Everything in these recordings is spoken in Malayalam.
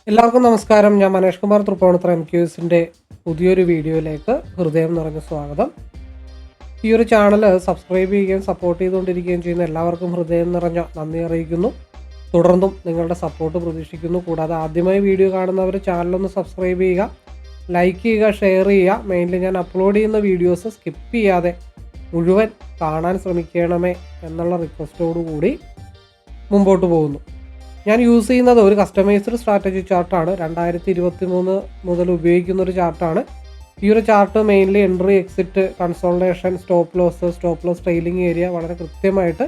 എല്ലാവർക്കും നമസ്കാരം. ഞാൻ മനേഷ് കുമാർ തൃപ്പൂണിത്തുറ MQSന്റെ പുതിയൊരു വീഡിയോയിലേക്ക് ഹൃദയം നിറഞ്ഞ സ്വാഗതം. ഈ ഒരു ചാനൽ സബ്സ്ക്രൈബ് ചെയ്യുകയും സപ്പോർട്ട് ചെയ്തുകൊണ്ടിരിക്കുകയും ചെയ്യുന്ന എല്ലാവർക്കും ഹൃദയം നിറഞ്ഞ നന്ദി അറിയിക്കുന്നു. തുടർന്നും നിങ്ങളുടെ സപ്പോർട്ട് പ്രതീക്ഷിക്കുന്നു. കൂടാതെ ആദ്യമായി വീഡിയോ കാണുന്നവർ ചാനലൊന്ന് സബ്സ്ക്രൈബ് ചെയ്യുക, ലൈക്ക് ചെയ്യുക, ഷെയർ ചെയ്യുക. മെയിൻലി ഞാൻ അപ്ലോഡ് ചെയ്യുന്ന വീഡിയോസ് സ്കിപ്പ് ചെയ്യാതെ മുഴുവൻ കാണാൻ ശ്രമിക്കണമേ എന്നുള്ള റിക്വസ്റ്റോടുകൂടി മുമ്പോട്ട് പോകുന്നു. ഞാൻ യൂസ് ചെയ്യുന്നത് ഒരു കസ്റ്റമൈസ്ഡ് സ്ട്രാറ്റജി ചാർട്ടാണ്. 2023 മുതൽ ഉപയോഗിക്കുന്ന ഒരു ചാർട്ടാണ്. ഈ ഒരു chart mainly entry, exit, consultation, stop loss trailing area വളരെ കൃത്യമായിട്ട്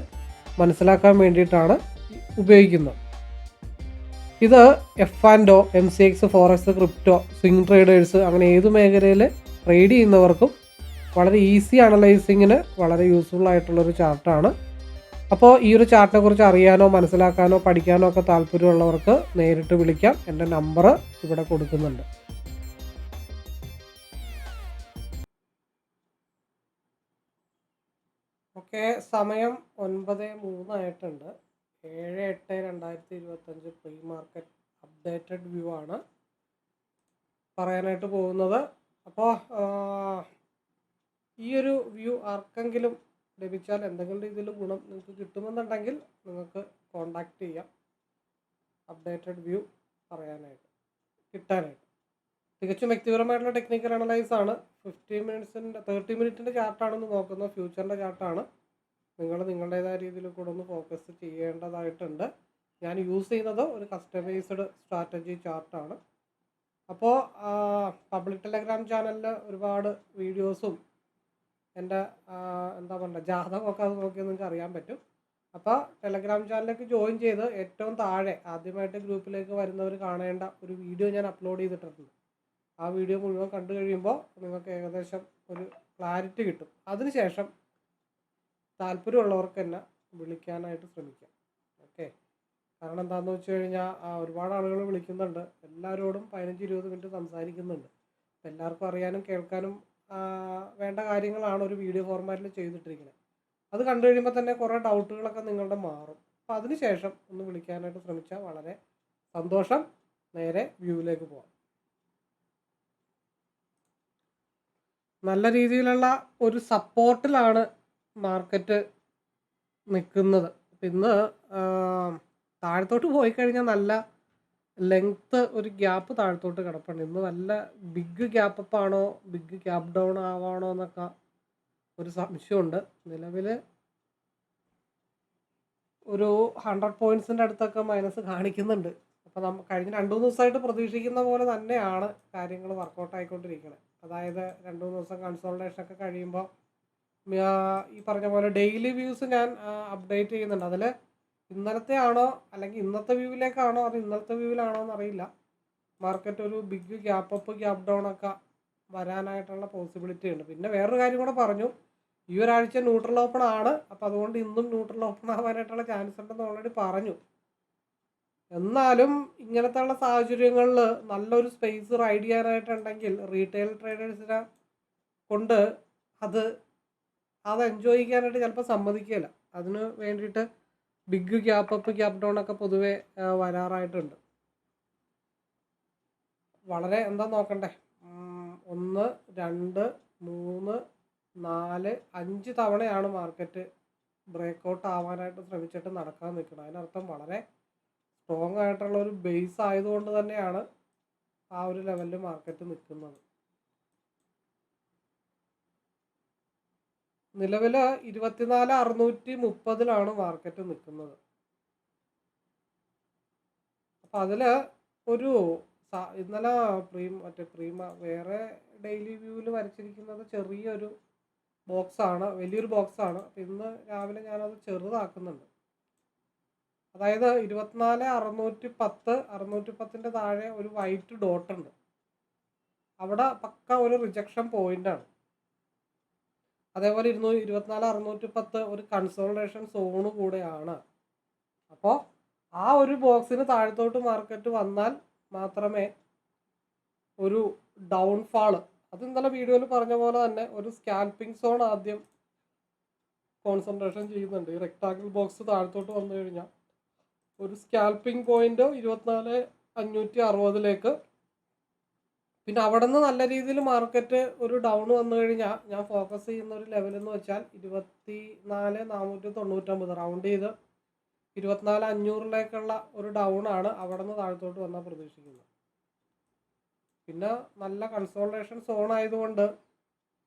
മനസ്സിലാക്കാൻ വേണ്ടിയിട്ടാണ് ഉപയോഗിക്കുന്നത്. ഇത് F&O, MCX, Forex, crypto, swing traders അങ്ങനെ ഏത് മേഖലയിൽ ട്രേഡ് ചെയ്യുന്നവർക്കും വളരെ ഈസി അനലൈസിങ്ങിന് വളരെ യൂസ്ഫുൾ ആയിട്ടുള്ളൊരു ചാർട്ടാണ്. അപ്പോൾ ഈ ഒരു ചാർട്ടിനെ കുറിച്ച് അറിയാനോ മനസ്സിലാക്കാനോ പഠിക്കാനോ ഒക്കെ താല്പര്യമുള്ളവർക്ക് നേരിട്ട് വിളിക്കാം. എൻ്റെ നമ്പർ ഇവിടെ കൊടുക്കുന്നുണ്ട്. ഓക്കെ, സമയം 9:03 ആയിട്ടുണ്ട്. 7/8/2025 പ്രീ മാർക്കറ്റ് അപ്ഡേറ്റഡ് വ്യൂ ആണ് പറയാനായിട്ട് പോകുന്നത്. അപ്പോൾ ഈ ഒരു വ്യൂ ആർക്കെങ്കിലും ലഭിച്ചാൽ എന്തെങ്കിലും രീതിയിൽ ഗുണം നിങ്ങൾക്ക് കിട്ടുമെന്നുണ്ടെങ്കിൽ നിങ്ങൾക്ക് കോണ്ടാക്ട് ചെയ്യാം. അപ്ഡേറ്റഡ് വ്യൂ കിട്ടാനായിട്ട് തികച്ചും വ്യക്തിപരമായിട്ടുള്ള ടെക്നിക്കൽ അനലൈസ് ആണ്. 30 മിനിറ്റിൻ്റെ ചാർട്ടാണെന്ന് നോക്കുന്നത്. ഫ്യൂച്ചറിൻ്റെ ചാർട്ടാണ്. നിങ്ങൾ നിങ്ങളുടേതായ രീതിയിൽ കൂടെ ഒന്ന് ഫോക്കസ് ചെയ്യേണ്ടതായിട്ടുണ്ട്. ഞാൻ യൂസ് ചെയ്യുന്നത് ഒരു കസ്റ്റമൈസ്ഡ് സ്ട്രാറ്റജി ചാർട്ടാണ്. അപ്പോൾ പബ്ലിക് ടെലഗ്രാം ചാനലിൽ ഒരുപാട് വീഡിയോസും എൻ്റെ ജാതകമൊക്കെ അത് നോക്കിയാൽ നിങ്ങൾക്ക് അറിയാൻ പറ്റും. അപ്പോൾ ടെലഗ്രാം ചാനലിലേക്ക് ജോയിൻ ചെയ്ത് ഏറ്റവും താഴെ ആദ്യമായിട്ട് ഗ്രൂപ്പിലേക്ക് വരുന്നവർ കാണേണ്ട ഒരു വീഡിയോ ഞാൻ അപ്ലോഡ് ചെയ്തിട്ടുണ്ട്. ആ വീഡിയോ മുഴുവൻ കണ്ടു കഴിയുമ്പോൾ നിങ്ങൾക്ക് ഏകദേശം ഒരു ക്ലാരിറ്റി കിട്ടും. അതിനുശേഷം താല്പര്യമുള്ളവർക്ക് തന്നെ വിളിക്കാനായിട്ട് ശ്രമിക്കാം. ഓക്കെ, കാരണം എന്താണെന്ന് വെച്ച് കഴിഞ്ഞാൽ ഒരുപാട് ആളുകൾ വിളിക്കുന്നുണ്ട്. എല്ലാവരോടും 15-20 മിനിറ്റ് സംസാരിക്കുന്നുണ്ട്. എല്ലാവർക്കും അറിയാനും കേൾക്കാനും വേണ്ട കാര്യങ്ങളാണ് ഒരു വീഡിയോ ഫോർമാറ്റിൽ ചെയ്തിട്ടിരിക്കുന്നത്. അത് കണ്ടു കഴിയുമ്പോൾ തന്നെ കുറേ ഡൗട്ടുകളൊക്കെ നിങ്ങളുടെ മാറും. അപ്പോൾ അതിനുശേഷം ഒന്ന് വിളിക്കാനായിട്ട് ശ്രമിച്ചാൽ വളരെ സന്തോഷം. നേരെ വ്യൂവിലേക്ക് പോകാം. നല്ല രീതിയിലുള്ള ഒരു സപ്പോർട്ടിലാണ് മാർക്കറ്റ് നിൽക്കുന്നത്. ഇന്ന് താഴത്തോട്ട് പോയി കഴിഞ്ഞാൽ നല്ല ലെങ്ത്ത് ഒരു ഗ്യാപ്പ് താഴത്തോട്ട് കിടപ്പുണ്ട്. ഇന്ന് നല്ല ബിഗ് ഗ്യാപ്പ് അപ്പ് ആണോ ബിഗ് ഗ്യാപ്പ് ഡൗൺ ആവാണോ എന്നൊക്കെ ഒരു സംശയമുണ്ട്. നിലവിൽ ഒരു 100 പോയിൻറ്റ്സിൻ്റെ അടുത്തൊക്കെ മൈനസ് കാണിക്കുന്നുണ്ട്. അപ്പോൾ കഴിഞ്ഞ 2-3 ദിവസമായിട്ട് പ്രതീക്ഷിക്കുന്ന പോലെ തന്നെയാണ് കാര്യങ്ങൾ വർക്കൗട്ട് ആയിക്കൊണ്ടിരിക്കുന്നത്. അതായത് 2-3 ദിവസം കൺസോൾട്ടേഷൻ ഒക്കെ കഴിയുമ്പോൾ ഈ പറഞ്ഞ പോലെ ഡെയിലി വ്യൂസ് ഞാൻ അപ്ഡേറ്റ് ചെയ്യുന്നുണ്ട്. അതിൽ ഇന്നലത്തെ ആണോ അല്ലെങ്കിൽ ഇന്നത്തെ വ്യൂവിലേക്കാണോ അത് ഇന്നലത്തെ വ്യൂവിലാണോ എന്നറിയില്ല, മാർക്കറ്റ് ഒരു big gap up gap down ഒക്കെ വരാനായിട്ടുള്ള പോസിബിലിറ്റി ഉണ്ട്. പിന്നെ വേറൊരു കാര്യം കൂടെ പറഞ്ഞു, ഈ ഒരാഴ്ച ന്യൂട്രൽ ഓപ്പൺ ആണ്. അപ്പോൾ അതുകൊണ്ട് ഇന്നും ന്യൂട്രൽ ഓപ്പൺ ആവാനായിട്ടുള്ള ചാൻസ് ഉണ്ടെന്ന് ഓൾറെഡി പറഞ്ഞു. എന്നാലും ഇങ്ങനത്തെ ഉള്ള സാഹചര്യങ്ങളിൽ നല്ലൊരു സ്പേസ് റൈഡ് ചെയ്യാനായിട്ടുണ്ടെങ്കിൽ റീറ്റെയിൽ ട്രേഡേഴ്സിനെ കൊണ്ട് അത് എൻജോയ് ചെയ്യാനായിട്ട് ചിലപ്പോൾ സമ്മതിക്കില്ല. അതിന് വേണ്ടിയിട്ട് big gap up gap down ഒക്കെ പൊതുവെ വരാറായിട്ടുണ്ട്. വളരെ നോക്കണ്ടേ, 1, 2, 3, 4, 5 തവണയാണ് മാർക്കറ്റ് ബ്രേക്കൗട്ട് ആവാനായിട്ട് ശ്രമിച്ചിട്ട് നടക്കാൻ നിൽക്കുന്നത്. അതിനർത്ഥം വളരെ സ്ട്രോങ് ആയിട്ടുള്ള ഒരു ബേസ് ആയതുകൊണ്ട് തന്നെയാണ് ആ ഒരു ലെവലിൽ മാർക്കറ്റ് നിൽക്കുന്നത്. നിലവിൽ 24,630 മാർക്കറ്റ് നിൽക്കുന്നത്. അപ്പം അതിൽ ഒരു ഇന്നലെ വേറെ ഡെയിലി വ്യൂവിൽ വരച്ചിരിക്കുന്നത് ചെറിയൊരു ബോക്സാണ്, വലിയൊരു ബോക്സാണ്. അപ്പം ഇന്ന് രാവിലെ ഞാനത് ചെറുതാക്കുന്നുണ്ട്. അതായത് 24,610 താഴെ ഒരു വൈറ്റ് ഡോട്ട് ഉണ്ട്. അവിടെ പക്ക ഒരു റിജക്ഷൻ പോയിൻ്റാണ്. അതേപോലെ 24,610 ഒരു കൺസോൾട്ടേഷൻ സോണ് കൂടെയാണ്. അപ്പോൾ ആ ഒരു ബോക്സിന് താഴത്തോട്ട് മാർക്കറ്റ് വന്നാൽ മാത്രമേ ഒരു ഡൗൺഫാള്, അത് ഇന്നലെ വീഡിയോയിൽ പറഞ്ഞ പോലെ തന്നെ ഒരു സ്കാൽപ്പിംഗ് സോൺ ആദ്യം കോൺസെൻട്രേഷൻ ചെയ്യുന്നുണ്ട്. ഈ റെക്ടാങ്കിൾ ബോക്സ് താഴത്തോട്ട് വന്നു കഴിഞ്ഞാൽ ഒരു സ്കാൽപ്പിംഗ് പോയിന്റ് 560 പിന്നെ അവിടെ നിന്ന് നല്ല രീതിയിൽ മാർക്കറ്റ് ഒരു ഡൗൺ വന്നു കഴിഞ്ഞാൽ ഞാൻ ഫോക്കസ് ചെയ്യുന്ന ഒരു ലെവൽ എന്ന് വെച്ചാൽ 24,499 റൗണ്ട് ചെയ്ത് 24,500 ഒരു ഡൗൺ ആണ് അവിടെ നിന്ന് താഴത്തോട്ട് വന്നാൽ പ്രതീക്ഷിക്കുന്നത്. പിന്നെ നല്ല കൺസോൾട്ടേഷൻ സോൺ ആയതുകൊണ്ട്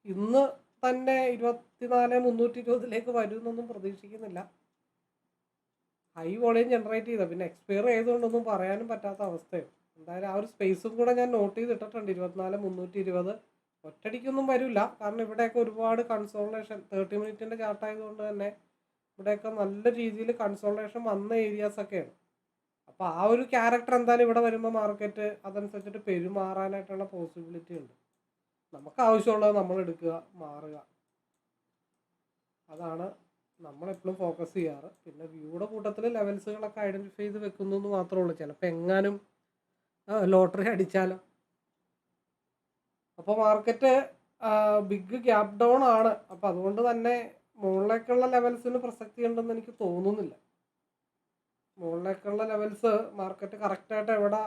ഇന്ന് തന്നെ 24,320 വരുമെന്നൊന്നും പ്രതീക്ഷിക്കുന്നില്ല. ഹൈ വോളിയം ജനറേറ്റ് ചെയ്ത പിന്നെ എക്സ്പയർ ചെയ്തുകൊണ്ടൊന്നും പറയാനും പറ്റാത്ത അവസ്ഥയാണ്. എന്തായാലും ആ ഒരു സ്പേസും കൂടെ ഞാൻ നോട്ട് ചെയ്തിട്ടിട്ടുണ്ട്. 24,320 ഒറ്റടിക്കൊന്നും വരില്ല, കാരണം ഇവിടെയൊക്കെ ഒരുപാട് കൺസോൾട്ടേഷൻ 30 മിനിറ്റിൻ്റെ ചാർട്ട് ആയതുകൊണ്ട് തന്നെ ഇവിടെയൊക്കെ നല്ല രീതിയിൽ കൺസോൾട്ടേഷൻ വന്ന ഏരിയാസൊക്കെയാണ്. അപ്പോൾ ആ ഒരു ക്യാരക്ടർ എന്തായാലും ഇവിടെ വരുമ്പോൾ മാർക്കറ്റ് അതനുസരിച്ചിട്ട് പെരുമാറാനായിട്ടുള്ള പോസിബിലിറ്റി ഉണ്ട്. നമുക്ക് ആവശ്യമുള്ളത് നമ്മൾ എടുക്കുക, മാറുക, അതാണ് നമ്മളെപ്പോഴും ഫോക്കസ് ചെയ്യാറ്. പിന്നെ വ്യൂയുടെ കൂട്ടത്തിൽ ലെവൽസുകളൊക്കെ ഐഡൻറ്റിഫൈ ചെയ്ത് വെക്കുന്നു എന്ന് മാത്രമേ ഉള്ളൂ. ചിലപ്പോൾ എങ്ങാനും ലോട്ടറി അടിച്ചാലോ. അപ്പോൾ മാർക്കറ്റ് ബിഗ് ഗ്യാപ് ഡൗൺ ആണ്. അപ്പോൾ അതുകൊണ്ട് തന്നെ മുകളിലേക്കുള്ള ലെവൽസിന് പ്രസക്തി ഉണ്ടെന്ന് എനിക്ക് തോന്നുന്നില്ല. മുകളിലേക്കുള്ള ലെവൽസ് മാർക്കറ്റ് കറക്റ്റായിട്ട് എവിടെ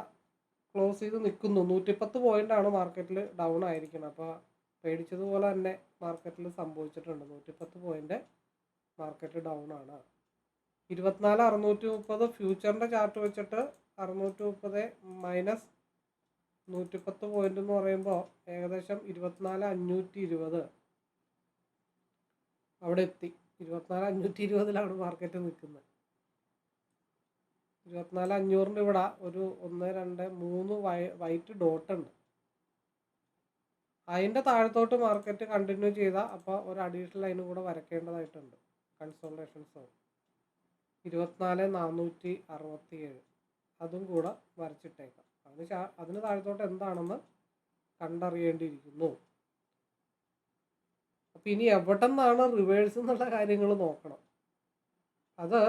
ക്ലോസ് ചെയ്ത് നിൽക്കുന്നു. 110 പോയിൻ്റാണ് മാർക്കറ്റിൽ ഡൗൺ ആയിരിക്കുന്നത്. അപ്പോൾ പേടിച്ചതുപോലെ തന്നെ മാർക്കറ്റിൽ സംഭവിച്ചിട്ടുണ്ട്. 110 പോയിൻ്റ് മാർക്കറ്റ് ഡൗൺ ആണ്. 24,630 ഫ്യൂച്ചറിൻ്റെ ചാർട്ട് വെച്ചിട്ട് 630 മൈനസ് 110 പോയിന്റ് എന്ന് പറയുമ്പോൾ ഏകദേശം 24,520 അവിടെ എത്തി. 24,520 മാർക്കറ്റ് നിൽക്കുന്നത്. 24,500 ഇവിടെ ഒരു 1 2 3 വൈറ്റ് ഡോട്ട് ഉണ്ട്. അതിൻ്റെ താഴത്തോട്ട് മാർക്കറ്റ് കണ്ടിന്യൂ ചെയ്താൽ അപ്പോൾ ഒരു അഡീഷണൽ ലൈൻ കൂടെ വരയ്ക്കേണ്ടതായിട്ടുണ്ട്. കൺസോൾട്ടേഷൻ സോൺ 24,467 അതും കൂടെ വരച്ചിട്ടേക്കാം. അതിന് താഴത്തോട്ട് എന്താണെന്ന് കണ്ടറിയേണ്ടിയിരിക്കുന്നു. അപ്പം ഇനി എവിടെ നിന്നാണ് റിവേഴ്സ് എന്നുള്ള കാര്യങ്ങൾ നോക്കണം. അത്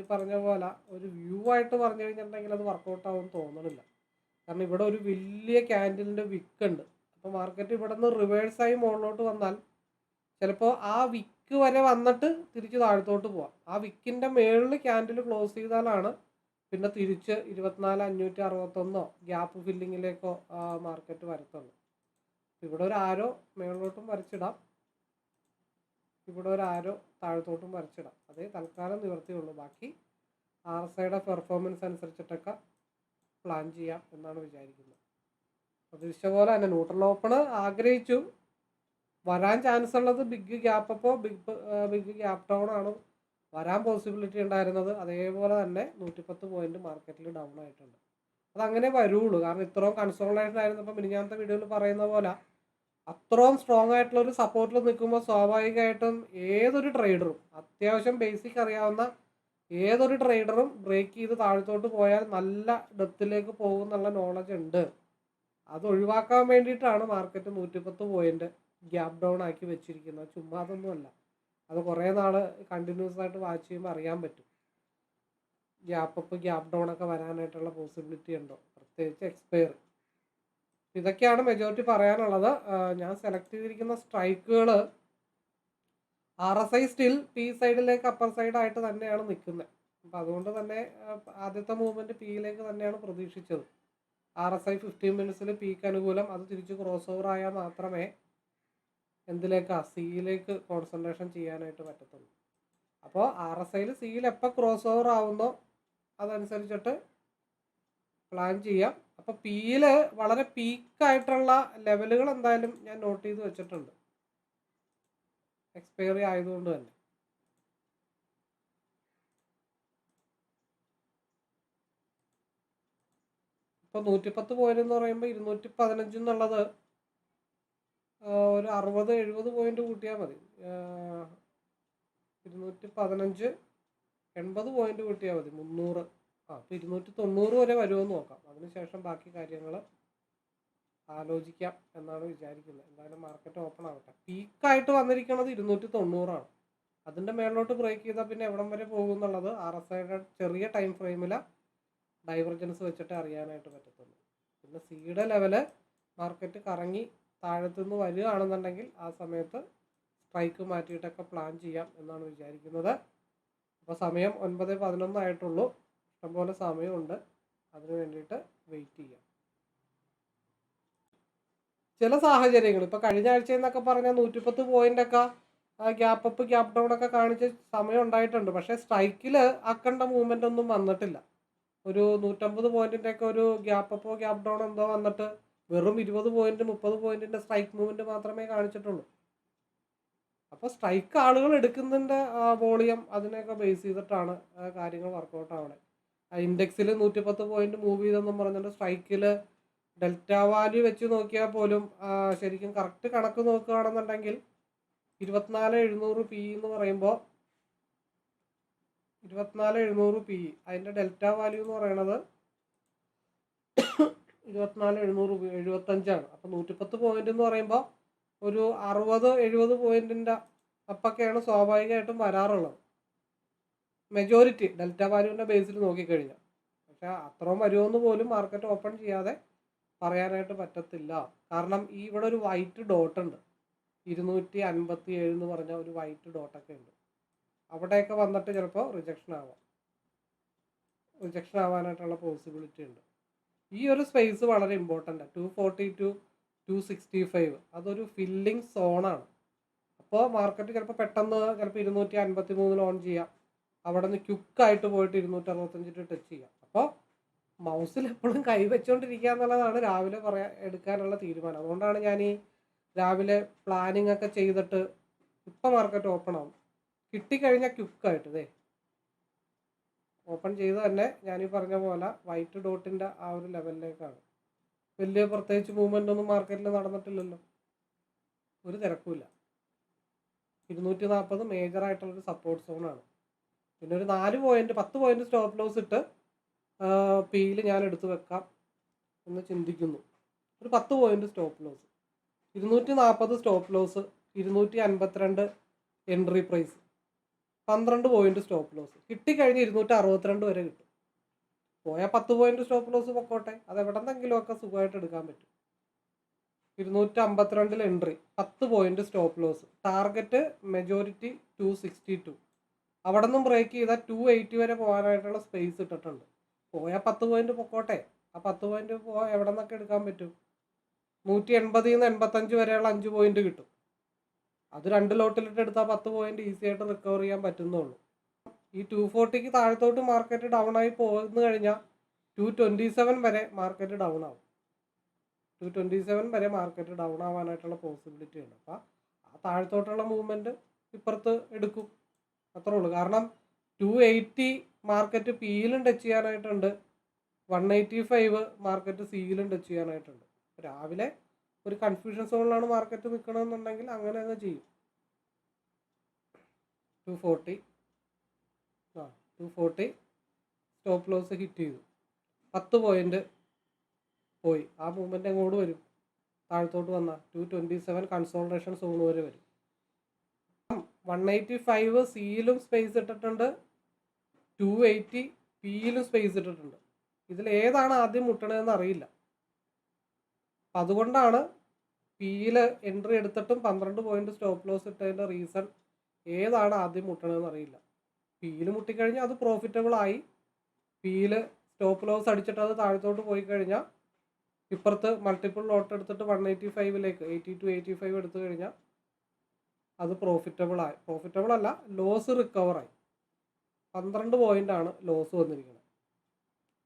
ഈ പറഞ്ഞ പോലെ ഒരു വ്യൂ ആയിട്ട് പറഞ്ഞു കഴിഞ്ഞിട്ടുണ്ടെങ്കിൽ അത് വർക്കൗട്ട് ആവുമെന്ന് തോന്നണില്ല. കാരണം ഇവിടെ ഒരു വലിയ ക്യാൻഡിലിൻ്റെ വിക്ക് ഉണ്ട്. അപ്പോൾ മാർക്കറ്റ് ഇവിടെ നിന്ന് റിവേഴ്സായി മുകളിലോട്ട് വന്നാൽ ചിലപ്പോൾ ആ വിക്ക് വരെ വന്നിട്ട് തിരിച്ച് താഴത്തോട്ട് പോവാം. ആ വിക്കിൻ്റെ മേളിൽ ക്യാൻഡിൽ ക്ലോസ് ചെയ്താലാണ് പിന്നെ തിരിച്ച് 24,561 ഗ്യാപ്പ് ഫില്ലിങ്ങിലേക്കോ മാർക്കറ്റ് വരത്തുള്ളൂ. ഇവിടെ ഒരു ആരോ മേളിലോട്ടും വരച്ചിടാം, ഇവിടെ ഒരു ആരോ താഴത്തോട്ടും വരച്ചിടാം. അതേ തൽക്കാലം നിവർത്തിയുള്ളൂ. ബാക്കി RSIയുടെ പെർഫോമൻസ് അനുസരിച്ചിട്ടൊക്കെ പ്ലാൻ ചെയ്യാം എന്നാണ് വിചാരിക്കുന്നത്. പ്രതീക്ഷ പോലെ തന്നെ ന്യൂട്രൽ ഓപ്പണ് ആഗ്രഹിച്ചു. വരാൻ ചാൻസ് ഉള്ളത് ബിഗ് ഗ്യാപ്പ് അപ്പോൾ ബിഗ് ഗ്യാപ്പ് ഡൗൺ ആണ് വരാൻ പോസിബിലിറ്റി ഉണ്ടായിരുന്നത്. അതേപോലെ തന്നെ 110 പോയിന്റ് മാർക്കറ്റിൽ ഡൗൺ ആയിട്ടുണ്ട്. അതങ്ങനെ വരുള്ളൂ, കാരണം ഇത്രയും കൺസോൾട്ടേഷൻ ആയിരുന്നപ്പോൾ മിനിഞ്ഞാന്നത്തെ വീഡിയോയിൽ പറയുന്ന പോലെ അത്രയും സ്ട്രോങ് ആയിട്ടുള്ള ഒരു സപ്പോർട്ടിൽ നിൽക്കുമ്പോൾ സ്വാഭാവികമായിട്ടും ഏതൊരു ട്രേഡറും അത്യാവശ്യം ബേസിക് അറിയാവുന്ന ഏതൊരു ട്രേഡറും ബ്രേക്ക് ചെയ്ത് താഴത്തോട്ട് പോയാൽ നല്ല ഡെപ്തിലേക്ക് പോകുന്നുള്ള നോളജ് ഉണ്ട്. അത് ഒഴിവാക്കാൻ വേണ്ടിയിട്ടാണ് മാർക്കറ്റ് 110 പോയിന്റ് ഗ്യാപ്പ് ഡൗൺ ആക്കി വെച്ചിരിക്കുന്നത്. ചുമ്മാ അതൊന്നുമല്ല. അത് കുറേ നാൾ കണ്ടിന്യൂസ് ആയിട്ട് വാച്ച് ചെയ്യുമ്പോൾ അറിയാൻ പറ്റും ഗ്യാപ്പ് അപ്പ് ഗ്യാപ്പ് ഡൗൺ ഒക്കെ വരാനായിട്ടുള്ള പോസിബിലിറ്റി ഉണ്ടോ, പ്രത്യേകിച്ച് എക്സ്പയർ. ഇതൊക്കെയാണ് മെജോറിറ്റി പറയാനുള്ളത്. ഞാൻ സെലക്ട് ചെയ്തിരിക്കുന്ന സ്ട്രൈക്കുകൾ RSI സ്റ്റിൽ പി സൈഡിലേക്ക് അപ്പർ സൈഡായിട്ട് തന്നെയാണ് നിൽക്കുന്നത്. അപ്പോൾ അതുകൊണ്ട് തന്നെ ആദ്യത്തെ മൂവ്മെൻറ്റ് പിയിലേക്ക് തന്നെയാണ് പ്രതീക്ഷിച്ചത്. RSI 15 മിനിറ്റ്സിൽ പീക്ക് അനുകൂലം, അത് തിരിച്ച് ക്രോസ് ഓവർ ആയാൽ മാത്രമേ എന്തിലേക്കാണ് സിയിലേക്ക് കോൺസെൻട്രേഷൻ ചെയ്യാനായിട്ട് പറ്റത്തുള്ളൂ. അപ്പോൾ RSIയിൽ സിയിൽ എപ്പോൾ ക്രോസ് ഓവർ ആവുന്നോ അതനുസരിച്ചിട്ട് പ്ലാൻ ചെയ്യാം. അപ്പോൾ പിയിൽ വളരെ പീക്കായിട്ടുള്ള ലെവലുകൾ എന്തായാലും ഞാൻ നോട്ട് ചെയ്ത് വെച്ചിട്ടുണ്ട്, എക്സ്പയറി ആയതുകൊണ്ട് തന്നെ. ഇപ്പോൾ 110 പോയിന്റ് എന്ന് പറയുമ്പോൾ 215 എന്നുള്ളത് ഒരു 60-70 പോയിന്റ് കൂട്ടിയാൽ മതി. 215 80 പോയിന്റ് കൂട്ടിയാൽ മതി. 300 അപ്പോൾ 290 വരെ വരുമെന്ന് നോക്കാം. അതിനുശേഷം ബാക്കി കാര്യങ്ങൾ ആലോചിക്കാം എന്നാണ് വിചാരിക്കുന്നത്. എന്തായാലും മാർക്കറ്റ് ഓപ്പൺ ആവട്ടെ. പീക്കായിട്ട് വന്നിരിക്കുന്നത് 290 അതിൻ്റെ മേളിലോട്ട് ബ്രേക്ക് ചെയ്താൽ പിന്നെ എവിടം വരെ പോകും എന്നുള്ളത് RSIയുടെ ചെറിയ ടൈം ഫ്രെയിമിൽ ഡൈവർജൻസ് വെച്ചിട്ട് അറിയാനായിട്ട് പറ്റത്തുള്ളൂ. പിന്നെ സിയുടെ ലെവല് മാർക്കറ്റ് കറങ്ങി താഴത്തുനിന്ന് വരികയാണെന്നുണ്ടെങ്കിൽ ആ സമയത്ത് സ്ട്രൈക്ക് മാറ്റിയിട്ടൊക്കെ പ്ലാൻ ചെയ്യാം എന്നാണ് വിചാരിക്കുന്നത്. അപ്പോൾ സമയം 9:11 ആയിട്ടുള്ളൂ. ഇഷ്ടംപോലെ സമയമുണ്ട്. അതിന് വേണ്ടിയിട്ട് വെയിറ്റ് ചെയ്യാം. ചില സാഹചര്യങ്ങൾ ഇപ്പോൾ കഴിഞ്ഞ ആഴ്ച എന്നൊക്കെ പറഞ്ഞാൽ 110 പോയിൻ്റൊക്കെ ഗ്യാപ്പ് അപ്പ് ഗ്യാപ്പ് ഡൗൺ ഒക്കെ കാണിച്ച് സമയം ഉണ്ടായിട്ടുണ്ട്. പക്ഷേ സ്ട്രൈക്കിൽ ആക്കേണ്ട മൂവ്മെൻ്റ് ഒന്നും വന്നിട്ടില്ല. ഒരു 150 പോയിന്റിൻ്റെയൊക്കെ ഒരു ഗ്യാപ്പ് അപ്പോ ഗ്യാപ്പ് ഡൗൺ എന്തോ വന്നിട്ട് വെറും 20 പോയിന്റ് 30 പോയിന്റിൻ്റെ സ്ട്രൈക്ക് മൂവ്മെൻറ്റ് മാത്രമേ കാണിച്ചിട്ടുള്ളൂ. അപ്പോൾ സ്ട്രൈക്ക് ആളുകൾ എടുക്കുന്നതിൻ്റെ വോളിയം അതിനെയൊക്കെ ബേസ് ചെയ്തിട്ടാണ് കാര്യങ്ങൾ വർക്കൗട്ട് ആവണേ. ഇൻഡെക്സിൽ 110 പോയിന്റ് മൂവ് ചെയ്തെന്നും പറഞ്ഞിട്ട് സ്ട്രൈക്കിൽ ഡെൽറ്റ വാല്യൂ വെച്ച് നോക്കിയാൽ പോലും ശരിക്കും കറക്റ്റ് കണക്ക് നോക്കുകയാണെന്നുണ്ടെങ്കിൽ 24,700 പി എന്ന് പറയുമ്പോൾ 24,700 പി അതിൻ്റെ ഡെൽറ്റ വാല്യൂ എന്ന് പറയുന്നത് 24,775 അപ്പോൾ 110 പോയിന്റ് എന്ന് പറയുമ്പോൾ ഒരു 60-70 പോയിന്റിൻ്റെ അപ്പൊക്കെയാണ് സ്വാഭാവികമായിട്ടും വരാറുള്ളത്, മെജോറിറ്റി ഡെൽറ്റ വാല്യൂവിൻ്റെ ബേസിൽ നോക്കിക്കഴിഞ്ഞാൽ. പക്ഷെ അത്രയും വരുമെന്ന് പോലും മാർക്കറ്റ് ഓപ്പൺ ചെയ്യാതെ പറയാനായിട്ട് പറ്റത്തില്ല. കാരണം ഈ ഇവിടെ ഒരു വൈറ്റ് ഡോട്ട് ഉണ്ട്, 257 എന്ന് പറഞ്ഞ ഒരു വൈറ്റ് ഡോട്ടൊക്കെ ഉണ്ട്. അവിടെയൊക്കെ വന്നിട്ട് ചിലപ്പോൾ റിജക്ഷൻ ആവാനായിട്ടുള്ള പോസിബിലിറ്റി ഉണ്ട്. ഈ ഒരു സ്പേസ് വളരെ ഇമ്പോർട്ടൻ്റ് ആണ്. 240 to 265 അതൊരു ഫില്ലിംഗ് സോണാണ്. അപ്പോൾ മാർക്കറ്റ് ചിലപ്പോൾ പെട്ടെന്ന് ചിലപ്പോൾ 253 ഓൺ ചെയ്യാം, അവിടെ നിന്ന് ക്യുക്കായിട്ട് പോയിട്ട് 265 ടച്ച് ചെയ്യാം. അപ്പോൾ മൗസിൽ എപ്പോഴും കൈവച്ചുകൊണ്ടിരിക്കുക എന്നുള്ളതാണ് രാവിലെ എടുക്കാനുള്ള തീരുമാനം. അതുകൊണ്ടാണ് ഞാൻ ഈ രാവിലെ പ്ലാനിങ് ഒക്കെ ചെയ്തിട്ട് ഇപ്പം മാർക്കറ്റ് ഓപ്പൺ ആവും, കിട്ടിക്കഴിഞ്ഞാൽ ക്യുക്കായിട്ട് ഓപ്പൺ ചെയ്ത് തന്നെ ഞാൻ ഈ പറഞ്ഞ പോലെ വൈറ്റ് ഡോട്ടിൻ്റെ ആ ഒരു ലെവലിലേക്കാണ്. വലിയ പ്രത്യേകിച്ച് മൂവ്മെൻ്റ് ഒന്നും മാർക്കറ്റിൽ നടന്നിട്ടില്ലല്ലോ, ഒരു തിരക്കുമില്ല. 240 മേജറായിട്ടുള്ളൊരു സപ്പോർട്ട് സോണാണ്. പിന്നെ ഒരു 10 പോയിന്റ് സ്റ്റോപ്പ് ലോസ് ഇട്ട് പിയിൽ ഞാൻ എടുത്തു വെക്കാം എന്ന് ചിന്തിക്കുന്നു. ഒരു 10 point stop loss, 240 stop loss, 252 entry price, 12 point stop loss. കിട്ടിക്കഴിഞ്ഞ് 262 വരെ കിട്ടും. പോയാൽ 10 പോയിന്റ് സ്റ്റോപ്പ് ലോസ് പൊക്കോട്ടെ, അത് എവിടെന്നെങ്കിലുമൊക്കെ സുഖമായിട്ട് എടുക്കാൻ പറ്റും. 252 entry, 10 point stop loss, target majority 262. അവിടെ നിന്നും ബ്രേക്ക് ചെയ്താൽ 280 വരെ പോകാനായിട്ടുള്ള സ്പേസ് ഇട്ടിട്ടുണ്ട്. പോയാൽ 10 പോയിന്റ് പൊക്കോട്ടെ, ആ 10 പോയിന്റ് എവിടെ നിന്നൊക്കെ എടുക്കാൻ പറ്റും. 180 നിന്ന് 85 വരെയുള്ള 5 പോയിന്റ് കിട്ടും. അത് 2 ലോട്ടിലിട്ട് എടുത്താൽ 10 പോയിന്റ് ഈസി ആയിട്ട് റിക്കവർ ചെയ്യാൻ പറ്റുന്നുള്ളൂ. ഈ 240ക്ക് താഴത്തോട്ട് മാർക്കറ്റ് ഡൗൺ ആയി പോകുന്നു കഴിഞ്ഞാൽ 227 വരെ മാർക്കറ്റ് ഡൗൺ ആവും. 227 വരെ മാർക്കറ്റ് ഡൗൺ ആവാനായിട്ടുള്ള പോസിബിലിറ്റി ഉണ്ട്. അപ്പോൾ ആ താഴത്തോട്ടുള്ള മൂവ്മെൻറ്റ് ഇപ്പുറത്ത് എടുക്കും, അത്രേ ഉള്ളൂ. കാരണം 280 മാർക്കറ്റ് പിയിലും ടച്ച് ചെയ്യാനായിട്ടുണ്ട്, 185 മാർക്കറ്റ് സിയിലും ടച്ച് ചെയ്യാനായിട്ടുണ്ട്. രാവിലെ ഒരു കൺഫ്യൂഷൻ സോണിലാണ് മാർക്കറ്റ് നിൽക്കണമെന്നുണ്ടെങ്കിൽ അങ്ങനെ അങ്ങ് ചെയ്യും. 240 സ്റ്റോപ്പ് ലോസ് ഹിറ്റ് ചെയ്തു, 10 പോയിന്റ് പോയി. ആ മൂവ്മെൻറ്റ് അങ്ങോട്ട് വരും, താഴത്തോട്ട് വന്നാൽ 227 കൺസോൾട്ടേഷൻ സോൺ വരെ വരും. 185 സിയിലും സ്പേസ് ഇട്ടിട്ടുണ്ട്, 280 പിയിലും സ്പേസ് ഇട്ടിട്ടുണ്ട്. ഇതിൽ ഏതാണ് ആദ്യം മുട്ടണതെന്ന് അറിയില്ല. അപ്പം അതുകൊണ്ടാണ് പിയിൽ എൻട്രി എടുത്തിട്ടും 12 പോയിന്റ് സ്റ്റോപ്പ് ലോസ് ഇട്ടതിൻ്റെ റീസൺ ഏതാണ് ആദ്യം മുട്ടണതെന്ന് അറിയില്ല. പിയിൽ മുട്ടിക്കഴിഞ്ഞാൽ അത് പ്രോഫിറ്റബിൾ ആയി, പിയിൽ സ്റ്റോപ്പ് ലോസ് അടിച്ചിട്ട് അത് താഴത്തോട്ട് പോയി കഴിഞ്ഞാൽ ഇപ്പുറത്ത് മൾട്ടിപ്പിൾ ലോട്ട് എടുത്തിട്ട് 185ലേക്ക് 80 to 85 എടുത്തു കഴിഞ്ഞാൽ അത് പ്രോഫിറ്റബിൾ അല്ല, ലോസ് റിക്കവറായി. 12 പോയിൻ്റാണ് ലോസ് വന്നിരിക്കുന്നത്.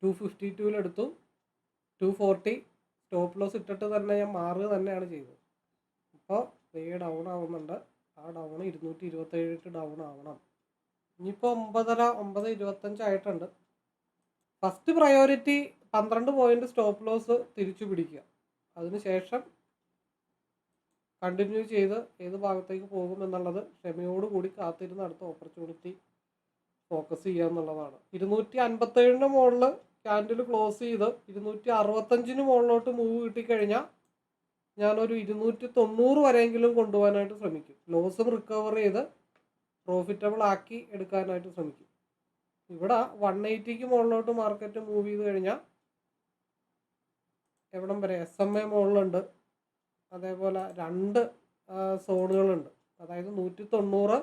252 എടുത്തു, 240 സ്റ്റോപ്പ് ലോസ് ഇട്ടിട്ട് തന്നെ ഞാൻ മാറുക തന്നെയാണ് ചെയ്തത്. അപ്പോൾ ഡൗൺ ആവുന്നുണ്ട്. ആ ഡൗൺ 227 ഡൗൺ ആവണം. ഇനിയിപ്പോൾ 9:25 ആയിട്ടുണ്ട്. First priority 12 point stop loss തിരിച്ചു പിടിക്കുക, അതിനുശേഷം കണ്ടിന്യൂ ചെയ്ത് ഏത് ഭാഗത്തേക്ക് പോകും എന്നുള്ളത് ക്ഷമയോടുകൂടി കാത്തിരുന്ന് അടുത്ത ഓപ്പർച്യൂണിറ്റി ഫോക്കസ് ചെയ്യുക എന്നുള്ളതാണ്. 257 മുകളിൽ ക്യാൻഡിൽ ക്ലോസ് ചെയ്ത് 265 മുകളിലോട്ട് മൂവ് കിട്ടിക്കഴിഞ്ഞാൽ ഞാനൊരു 290 വരെയെങ്കിലും കൊണ്ടുപോകാനായിട്ട് ശ്രമിക്കും. ലോസും റിക്കവർ ചെയ്ത് പ്രോഫിറ്റബിൾ ആക്കി എടുക്കാനായിട്ട് ശ്രമിക്കും. ഇവിടെ 180ക്ക് മുകളിലോട്ട് മാർക്കറ്റ് മൂവ് ചെയ്ത് കഴിഞ്ഞാൽ എവിടം വരെ SMA മുകളിലുണ്ട്, അതേപോലെ 2 സോണുകളുണ്ട്, അതായത് 190,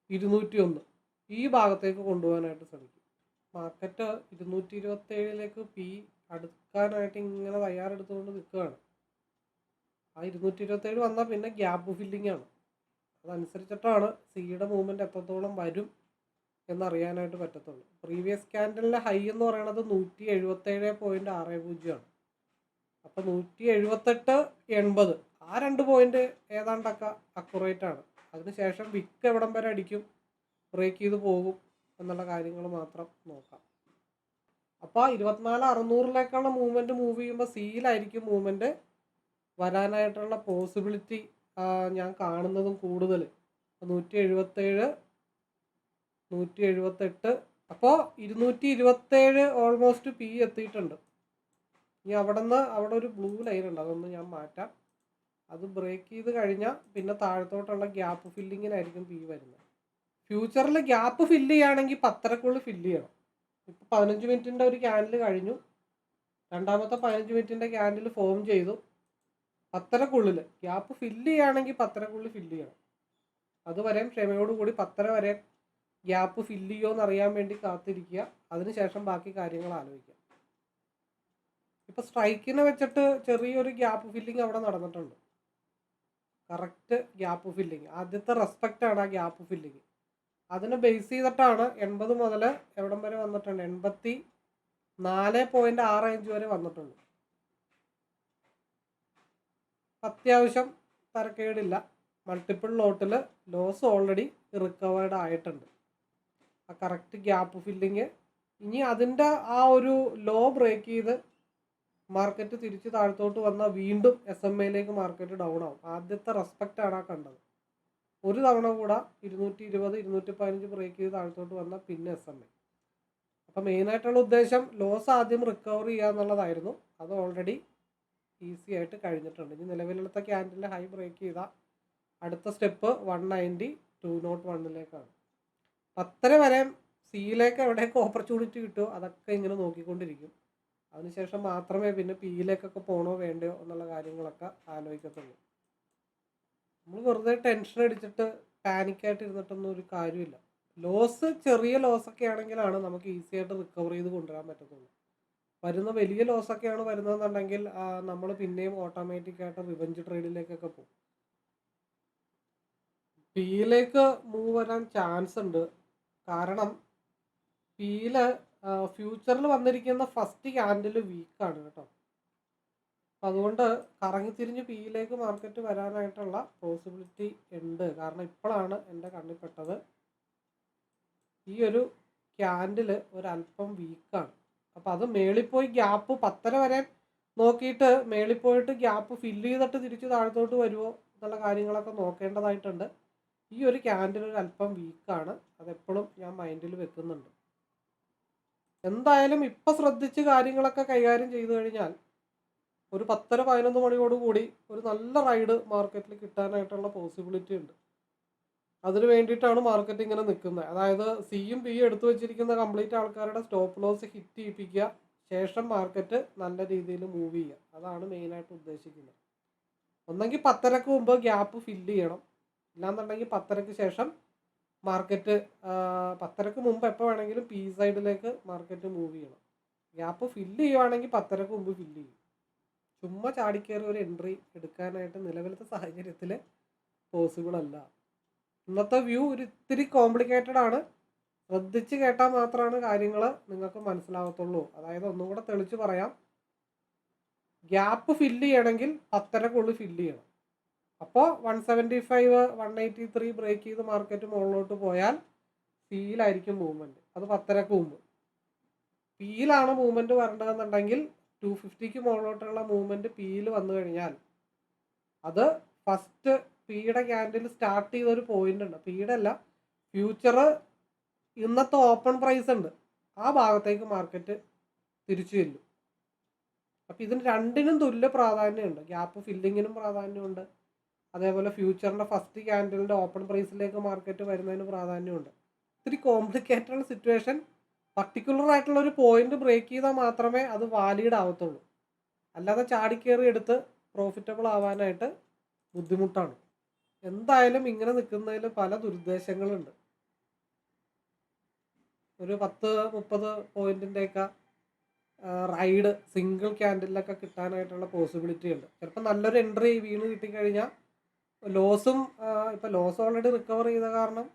201 ഈ ഭാഗത്തേക്ക് കൊണ്ടുപോകാനായിട്ട് ശ്രമിക്കും. മാർക്കറ്റ് 227 പി അടുക്കാനായിട്ട് ഇങ്ങനെ തയ്യാറെടുത്തുകൊണ്ട് നിൽക്കുകയാണ്. ആ 227 വന്നാൽ പിന്നെ ഗ്യാപ്പ് ഫില്ലിംഗ് ആണ്. അതനുസരിച്ചിട്ടാണ് സിയുടെ മൂവ്മെൻറ്റ് എത്രത്തോളം വരും എന്നറിയാനായിട്ട് പറ്റത്തുള്ളൂ. പ്രീവിയസ് ക്യാൻഡലിൻ്റെ ഹൈ എന്ന് പറയുന്നത് 177.60 ആണ്. അപ്പോൾ 178.80 ആ 2 പോയിന്റ് ഏതാണ്ടൊക്കെ അക്യുറേറ്റ് ആണ്. അതിനുശേഷം വിക്ക് എവിടം വരെ അടിക്കും, ബ്രേക്ക് ചെയ്ത് പോകും എന്നുള്ള കാര്യങ്ങൾ മാത്രം നോക്കാം. അപ്പോൾ 24,600 മൂവ്മെൻറ്റ് മൂവ് ചെയ്യുമ്പോൾ സിയിലായിരിക്കും മൂവ്മെൻറ്റ് വരാനായിട്ടുള്ള പോസിബിലിറ്റി ഞാൻ കാണുന്നതും കൂടുതൽ. 177, 178, അപ്പോൾ 227 ഓൾമോസ്റ്റ് പി എത്തിയിട്ടുണ്ട്. ഇനി അവിടെ ഒരു ബ്ലൂ ലൈൻ ഉണ്ട്, അതൊന്ന് ഞാൻ മാറ്റാം. അത് ബ്രേക്ക് ചെയ്ത് കഴിഞ്ഞാൽ പിന്നെ താഴത്തോട്ടുള്ള ഗ്യാപ്പ് ഫില്ലിങ്ങിനായിരിക്കും പി വരുന്നത്. ഫ്യൂച്ചറിൽ ഗ്യാപ്പ് ഫില്ല് ചെയ്യുകയാണെങ്കിൽ 10:30 ഫില്ല് ചെയ്യണം. ഇപ്പോൾ 15 മിനിറ്റിൻ്റെ ഒരു ക്യാൻഡിൽ കഴിഞ്ഞു, രണ്ടാമത്തെ 15 മിനിറ്റിൻ്റെ ക്യാൻഡിൽ ഫോം ചെയ്തു. 10:30 ഗ്യാപ്പ് ഫില്ല് ചെയ്യുകയാണെങ്കിൽ 10:30 ഫില്ല് ചെയ്യണം. അതുവരെയും ക്ഷമയോടുകൂടി 10:30 വരെ ഗ്യാപ്പ് ഫില്ല് ചെയ്യുമോ എന്നറിയാൻ വേണ്ടി കാത്തിരിക്കുക. അതിനുശേഷം ബാക്കി കാര്യങ്ങൾ ആലോചിക്കാം. ഇപ്പോൾ സ്ട്രൈക്കിനെ വെച്ചിട്ട് ചെറിയൊരു ഗ്യാപ്പ് ഫില്ലിങ് അവിടെ നടന്നിട്ടുണ്ട്. കറക്റ്റ് ഗ്യാപ്പ് ഫില്ലിങ്, ആദ്യത്തെ റെസ്പെക്റ്റ് ആണ് ആ ഗ്യാപ്പ് ഫില്ലിങ്. അതിനെ ബേസ് ചെയ്തിട്ടാണ് 80 മുതൽ എവിടം വരെ വന്നിട്ടുണ്ട്, 84.6 വരെ വന്നിട്ടുണ്ട്. അത്യാവശ്യം തരക്കേടില്ല. മൾട്ടിപ്പിൾ ലോട്ടിൽ ലോസ് ഓൾറെഡി റിക്കവേർഡ് ആയിട്ടുണ്ട്. ആ കറക്റ്റ് ഗ്യാപ്പ് ഫില്ലിങ്. ഇനി അതിൻ്റെ ആ ഒരു ലോ ബ്രേക്ക് ചെയ്ത് മാർക്കറ്റ് തിരിച്ച് താഴത്തോട്ട് വന്നാൽ വീണ്ടും SMA മാർക്കറ്റ് ഡൗൺ ആവും. ആദ്യത്തെ റെസ്പെക്റ്റ് ആണ് ആ കണ്ടത്. ഒരു തവണ കൂടെ 220, 215 ബ്രേക്ക് ചെയ്ത് താഴത്തോട്ട് വന്നാൽ പിന്നെ SMA. അപ്പം മെയിനായിട്ടുള്ള ഉദ്ദേശം ലോസ് ആദ്യം റിക്കവർ ചെയ്യുക എന്നുള്ളതായിരുന്നു. അത് ഓൾറെഡി ഈസി ആയിട്ട് കഴിഞ്ഞിട്ടുണ്ട്. ഇനി നിലവിലെടുത്ത ക്യാൻഡിലിൻ്റെ ഹൈ ബ്രേക്ക് ചെയ്താൽ അടുത്ത സ്റ്റെപ്പ് 190.201 10:30 വരെ സിയിലേക്ക് എവിടെയൊക്കെ ഓപ്പർച്യൂണിറ്റി കിട്ടുമോ അതൊക്കെ ഇങ്ങനെ നോക്കിക്കൊണ്ടിരിക്കും. അതിനുശേഷം മാത്രമേ പിന്നെ പിയിലേക്കൊക്കെ പോകണോ വേണ്ടയോ എന്നുള്ള കാര്യങ്ങളൊക്കെ ആലോചിക്കത്തുള്ളൂ. നമ്മൾ വെറുതെ ടെൻഷൻ അടിച്ചിട്ട് പാനിക്കായിട്ട് ഇരുന്നിട്ടൊന്നും ഒരു കാര്യമില്ല. ലോസ് ചെറിയ ലോസൊക്കെ ആണെങ്കിലാണ് നമുക്ക് ഈസി ആയിട്ട് റിക്കവർ ചെയ്ത് കൊണ്ടുവരാൻ പറ്റത്തുള്ളൂ. വരുന്ന വലിയ ലോസൊക്കെയാണ് വരുന്നതെന്നുണ്ടെങ്കിൽ നമ്മൾ പിന്നെയും ഓട്ടോമാറ്റിക്കായിട്ട് റിവഞ്ച് ട്രേഡിലേക്കൊക്കെ പോകും. പിയിലേക്ക് മൂവ് വരാൻ ചാൻസ് ഉണ്ട്. കാരണം പിയിൽ ഫ്യൂച്ചറിൽ വന്നിരിക്കുന്ന ഫസ്റ്റ് ക്യാൻഡിൽ വീക്കാണ് കേട്ടോ. അതുകൊണ്ട് കറങ്ങിത്തിരിഞ്ഞ് പിയിലേക്ക് മാർക്കറ്റ് വരാനായിട്ടുള്ള പോസിബിലിറ്റി ഉണ്ട്. കാരണം ഇപ്പോഴാണ് എൻ്റെ കണ്ണിൽപ്പെട്ടത് ഈ ഒരു ക്യാൻഡിൽ ഒരല്പം വീക്കാണ്. അപ്പോൾ അത് മേളിപ്പോയി ഗ്യാപ്പ് 10:30 വരെ നോക്കിയിട്ട് മേളിപ്പോയിട്ട് ഗ്യാപ്പ് ഫില്ല് ചെയ്തിട്ട് തിരിച്ച് താഴത്തോട്ട് വരുമോ എന്നുള്ള കാര്യങ്ങളൊക്കെ നോക്കേണ്ടതായിട്ടുണ്ട്. ഈ ഒരു ക്യാൻഡിൽ ഒരു അല്പം വീക്കാണ്. അതെപ്പോഴും ഞാൻ മൈൻഡിൽ വെക്കുന്നുണ്ട്. എന്തായാലും ഇപ്പം ശ്രദ്ധിച്ച് കാര്യങ്ങളൊക്കെ കൈകാര്യം ചെയ്തു കഴിഞ്ഞാൽ ഒരു 10:30-11 മണിയോടുകൂടി ഒരു നല്ല റൈഡ് മാർക്കറ്റിൽ കിട്ടാനായിട്ടുള്ള പോസിബിലിറ്റി ഉണ്ട്. അതിന് വേണ്ടിയിട്ടാണ് മാർക്കറ്റ് ഇങ്ങനെ നിൽക്കുന്നത്. അതായത് സിയും പിയും എടുത്തു വെച്ചിരിക്കുന്ന കംപ്ലീറ്റ് ആൾക്കാരുടെ സ്റ്റോപ്പ് ലോസ് ഹിറ്റ് ചെയ്യിപ്പിക്കുക, ശേഷം മാർക്കറ്റ് നല്ല രീതിയിൽ മൂവ് ചെയ്യുക. അതാണ് മെയിനായിട്ട് ഉദ്ദേശിക്കുന്നത്. ഒന്നെങ്കിൽ 10:30 മുമ്പ് ഗ്യാപ്പ് ഫില്ല് ചെയ്യണം, ഇല്ലാന്നുണ്ടെങ്കിൽ 10:30 ശേഷം മാർക്കറ്റ് 10:30 മുമ്പ് എപ്പോൾ വേണമെങ്കിലും പി സൈഡിലേക്ക് മാർക്കറ്റ് മൂവ് ചെയ്യണം. ഗ്യാപ്പ് ഫില്ല് ചെയ്യുവാണെങ്കിൽ 10:30 മുമ്പ് ഫില്ല് ചെയ്യും. ചുമ്മാ ചാടിക്കയറി ഒരു എൻട്രി എടുക്കാനായിട്ട് നിലവിലത്തെ സാഹചര്യത്തിൽ പോസിബിൾ അല്ല. ഇന്നത്തെ വ്യൂ ഒരു ഇത്തിരി കോംപ്ലിക്കേറ്റഡ് ആണ്. ശ്രദ്ധിച്ച് കേട്ടാൽ മാത്രമാണ് കാര്യങ്ങൾ നിങ്ങൾക്ക് മനസ്സിലാവത്തുള്ളൂ. അതായത് ഒന്നും കൂടെ തെളിച്ച് പറയാം, ഗ്യാപ്പ് ഫില്ല് ചെയ്യണമെങ്കിൽ 10:30 ഫില്ല് ചെയ്യണം. അപ്പോൾ 175, 183 ബ്രേക്ക് ചെയ്ത് മാർക്കറ്റ് മുകളിലോട്ട് പോയാൽ സിയിലായിരിക്കും മൂവ്മെൻറ്റ്. അത് 10:30 മുമ്പ്. പിയിലാണ് മൂവ്മെൻറ്റ് വരേണ്ടതെന്നുണ്ടെങ്കിൽ 250 മുകളിലോട്ടുള്ള മൂവ്മെൻറ്റ് പിയിൽ വന്നു കഴിഞ്ഞാൽ അത് ഫസ്റ്റ് പിയുടെ ക്യാൻഡിൽ സ്റ്റാർട്ട് ചെയ്തൊരു പോയിന്റ് ഉണ്ട്. പിയുടെ അല്ല, ഫ്യൂച്ചർ ഇന്നത്തെ ഓപ്പൺ പ്രൈസ് ഉണ്ട്, ആ ഭാഗത്തേക്ക് മാർക്കറ്റ് തിരിച്ചു ചെല്ലും. അപ്പം ഇതിന് രണ്ടിനും തുല്യ പ്രാധാന്യമുണ്ട്. ഗ്യാപ്പ് ഫില്ലിങ്ങിനും പ്രാധാന്യമുണ്ട്, അതേപോലെ ഫ്യൂച്ചറിൻ്റെ ഫസ്റ്റ് ക്യാൻഡിലിൻ്റെ ഓപ്പൺ പ്രൈസിലേക്ക് മാർക്കറ്റ് വരുന്നതിന് പ്രാധാന്യമുണ്ട്. ഇത്തിരി കോംപ്ലിക്കേറ്റഡ് സിറ്റുവേഷൻ. പർട്ടിക്കുലർ ആയിട്ടുള്ള ഒരു പോയിന്റ് ബ്രേക്ക് ചെയ്താൽ മാത്രമേ അത് വാലിഡ് ആവത്തുള്ളൂ. അല്ലാതെ ചാടിക്കയറി എടുത്ത് പ്രോഫിറ്റബിൾ ആവാനായിട്ട് ബുദ്ധിമുട്ടാണ്. എന്തായാലും ഇങ്ങനെ നിൽക്കുന്നതിൽ പല ദുരുദ്ദേശങ്ങളുണ്ട്. ഒരു 10-30 പോയിന്റിൻ്റെയൊക്കെ റൈഡ് സിംഗിൾ ക്യാൻഡിലൊക്കെ കിട്ടാനായിട്ടുള്ള പോസിബിലിറ്റി ഉണ്ട്. ചിലപ്പോൾ നല്ലൊരു എൻട്രി വീണ് കിട്ടിക്കഴിഞ്ഞാൽ ലോസും ഇപ്പോൾ ലോസ് ഓൾറെഡി റിക്കവർ ചെയ്ത കാരണം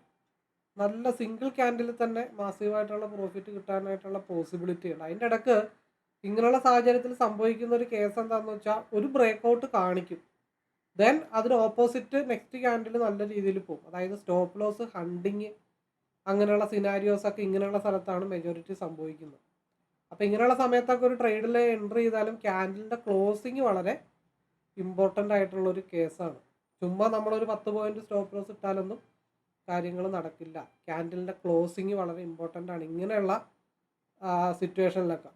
നല്ല സിംഗിൾ ക്യാൻഡിൽ തന്നെ മാസീവായിട്ടുള്ള പ്രോഫിറ്റ് കിട്ടാനായിട്ടുള്ള പോസിബിലിറ്റി ഉണ്ട്. അതിൻ്റെ ഇടയ്ക്ക് ഇങ്ങനെയുള്ള സാഹചര്യത്തിൽ സംഭവിക്കുന്ന ഒരു കേസ് എന്താണെന്ന് വെച്ചാൽ ഒരു ബ്രേക്ക് ഔട്ട് കാണിക്കും, ദെൻ അതിന് ഓപ്പോസിറ്റ് നെക്സ്റ്റ് ക്യാൻഡിൽ നല്ല രീതിയിൽ പോകും. അതായത് സ്റ്റോപ്പ് ലോസ് ഹണ്ടിങ് അങ്ങനെയുള്ള സിനാരിയോസൊക്കെ ഇങ്ങനെയുള്ള സ്ഥലത്താണ് മെജോറിറ്റി സംഭവിക്കുന്നത്. അപ്പോൾ ഇങ്ങനെയുള്ള സമയത്തൊക്കെ ഒരു ട്രേഡിൽ എൻട്രി ചെയ്താലും ക്യാൻഡിലിൻ്റെ ക്ലോസിങ് വളരെ ഇമ്പോർട്ടൻ്റ് ആയിട്ടുള്ളൊരു കേസാണ്. ചുമ്മാ നമ്മളൊരു 10 പോയിന്റ് സ്റ്റോപ്പ് ലോസ് ഇട്ടാലൊന്നും കാര്യങ്ങൾ നടക്കില്ല. ക്യാൻഡിലിൻ്റെ ക്ലോസിങ് വളരെ ഇമ്പോർട്ടൻ്റ് ആണ് ഇങ്ങനെയുള്ള സിറ്റുവേഷനിലൊക്കെ.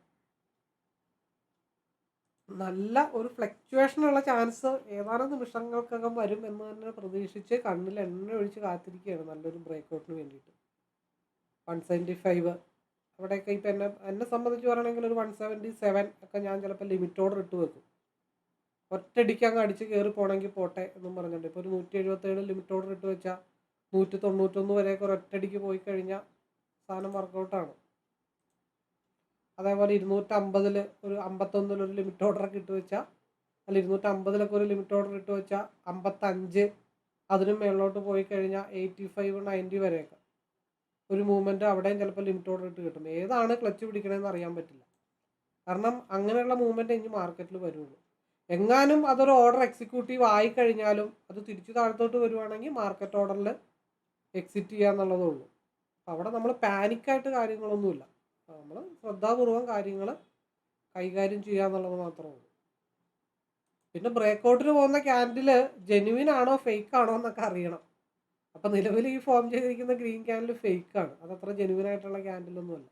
നല്ല ഒരു ഫ്ലക്ച്വേഷനുള്ള ചാൻസ് ഏതാനും നിമിഷങ്ങൾക്കകം വരും എന്ന് തന്നെ പ്രതീക്ഷിച്ച് കണ്ണിൽ എണ്ണ ഒഴിച്ച് കാത്തിരിക്കുകയാണ് നല്ലൊരു ബ്രേക്ക് ഔട്ടിന് വേണ്ടിയിട്ട്. 175 അവിടെയൊക്കെ ഇപ്പം എന്നെ സംബന്ധിച്ച് പറയുകയാണെങ്കിൽ ഒരു 177 ഒക്കെ ഞാൻ ചിലപ്പോൾ ലിമിറ്റ് ഓർഡർ ഇട്ട് വെക്കും. ഒറ്റയടിക്ക് അങ്ങ് അടിച്ച് കയറി പോകണമെങ്കിൽ പോട്ടെ എന്നും പറഞ്ഞിട്ടുണ്ട്. ഇപ്പോൾ ഒരു 177 ലിമിറ്റ് ഓർഡർ ഇട്ട് വെച്ചാൽ 191 വരെയൊക്കെ ഒരു ഒറ്റയടിക്ക് പോയി കഴിഞ്ഞാൽ സാധനം വർക്കൗട്ടാണ്. അതേപോലെ 250 ഒരു 51 ഒരു ലിമിറ്റ് ഓർഡറൊക്കെ ഇട്ട് വെച്ചാൽ, അല്ല 250 ഒരു ലിമിറ്റ് ഓർഡർ ഇട്ട് വെച്ചാൽ 55 അതിനും മേളിലോട്ട് പോയി കഴിഞ്ഞാൽ 85 90 വരെയൊക്കെ ഒരു മൂവ്മെൻറ്റ് അവിടെയും ചിലപ്പോൾ ലിമിറ്റ് ഓർഡർ ഇട്ട് കിട്ടും. ഏതാണ് ക്ലച്ച് പിടിക്കണമെന്ന് അറിയാൻ പറ്റില്ല. കാരണം അങ്ങനെയുള്ള മൂവ്മെൻറ്റ് ഇനി മാർക്കറ്റിൽ വരുള്ളൂ. എങ്ങാനും അതൊരു ഓർഡർ എക്സിക്യൂട്ടീവ് ആയിക്കഴിഞ്ഞാലും അത് തിരിച്ചു താഴത്തോട്ട് വരുവാണെങ്കിൽ മാർക്കറ്റ് ഓർഡറിൽ എക്സിറ്റ് ചെയ്യുക എന്നുള്ളതേ ഉള്ളൂ. അപ്പോൾ അവിടെ നമ്മൾ പാനിക്കായിട്ട് കാര്യങ്ങളൊന്നുമില്ല, നമ്മൾ ശ്രദ്ധാപൂർവം കാര്യങ്ങൾ കൈകാര്യം ചെയ്യുക എന്നുള്ളത് മാത്രമേ ഉള്ളൂ. പിന്നെ ബ്രേക്ക് ഔട്ടിന് പോകുന്ന ക്യാൻഡിൽ ജെന്യുവിൻ ആണോ ഫേക്ക് ആണോ എന്നൊക്കെ അറിയണം. അപ്പോൾ നിലവിൽ ഈ ഫോം ചെയ്തിരിക്കുന്ന ഗ്രീൻ ക്യാൻഡിൽ ഫേക്കാണ്, അതത്ര ജെന്യുവിൻ ആയിട്ടുള്ള ക്യാൻഡിലൊന്നുമല്ല.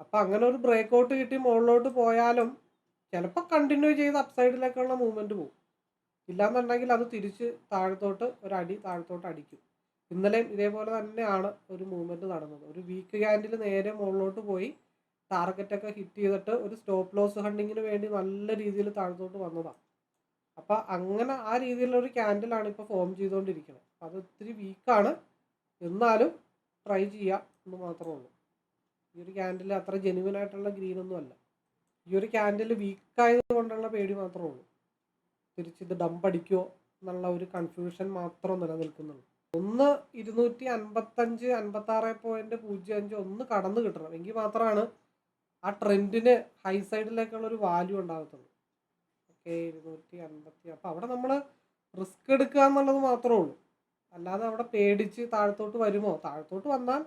അപ്പോൾ അങ്ങനെ ഒരു ബ്രേക്ക് ഔട്ട് കിട്ടി മുകളിലോട്ട് പോയാലും ചിലപ്പോൾ കണ്ടിന്യൂ ചെയ്ത് അപ്സൈഡിലേക്കുള്ള മൂവ്മെൻറ്റ് പോകും. ഇല്ലാന്നുണ്ടെങ്കിൽ അത് തിരിച്ച് താഴത്തോട്ട് ഒരടി താഴത്തോട്ട് അടിക്കും. ഇന്നലെയും ഇതേപോലെ തന്നെയാണ് ഒരു മൂവ്മെൻറ്റ് നടന്നത്. ഒരു വീക്ക് ക്യാൻഡിൽ നേരെ മുകളിലോട്ട് പോയി ടാർഗറ്റൊക്കെ ഹിറ്റ് ചെയ്തിട്ട് ഒരു സ്റ്റോപ്പ് ലോസ് ഹണ്ടിങ്ങിന് വേണ്ടി നല്ല രീതിയിൽ താഴത്തോട്ട് വന്നതാണ്. അപ്പോൾ അങ്ങനെ ആ രീതിയിലുള്ളൊരു ക്യാൻഡിലാണ് ഇപ്പോൾ ഫോം ചെയ്തുകൊണ്ടിരിക്കുന്നത്. അത് ഇത്തിരി വീക്കാണ്, എന്നാലും ട്രൈ ചെയ്യുക എന്ന് മാത്രമേ ഉള്ളൂ. ഈ ഒരു ക്യാൻഡിൽ അത്ര ജെന്യുവൻ ആയിട്ടുള്ള ഗ്രീനൊന്നും അല്ല. ഈ ഒരു ക്യാൻഡിൽ വീക്കായത് കൊണ്ടുള്ള പേടി മാത്രമേ ഉള്ളൂ. തിരിച്ചിത് ഡംപ് അടിക്കുമോ എന്നുള്ള ഒരു കൺഫ്യൂഷൻ മാത്രം നിലനിൽക്കുന്നുള്ളൂ. 255 56.05 ഒന്ന് കടന്നു കിട്ടണം, എങ്കിൽ മാത്രമാണ് ആ ട്രെൻഡിന് ഹൈ സൈഡിലേക്കുള്ള ഒരു വാല്യൂ ഉണ്ടാകത്തുള്ളൂ. ഓക്കെ 250. അപ്പോൾ അവിടെ നമ്മൾ റിസ്ക് എടുക്കുക എന്നുള്ളത് മാത്രമേ ഉള്ളൂ. അല്ലാതെ അവിടെ പേടിച്ച് താഴത്തോട്ട് വരുമോ, താഴത്തോട്ട് വന്നാൽ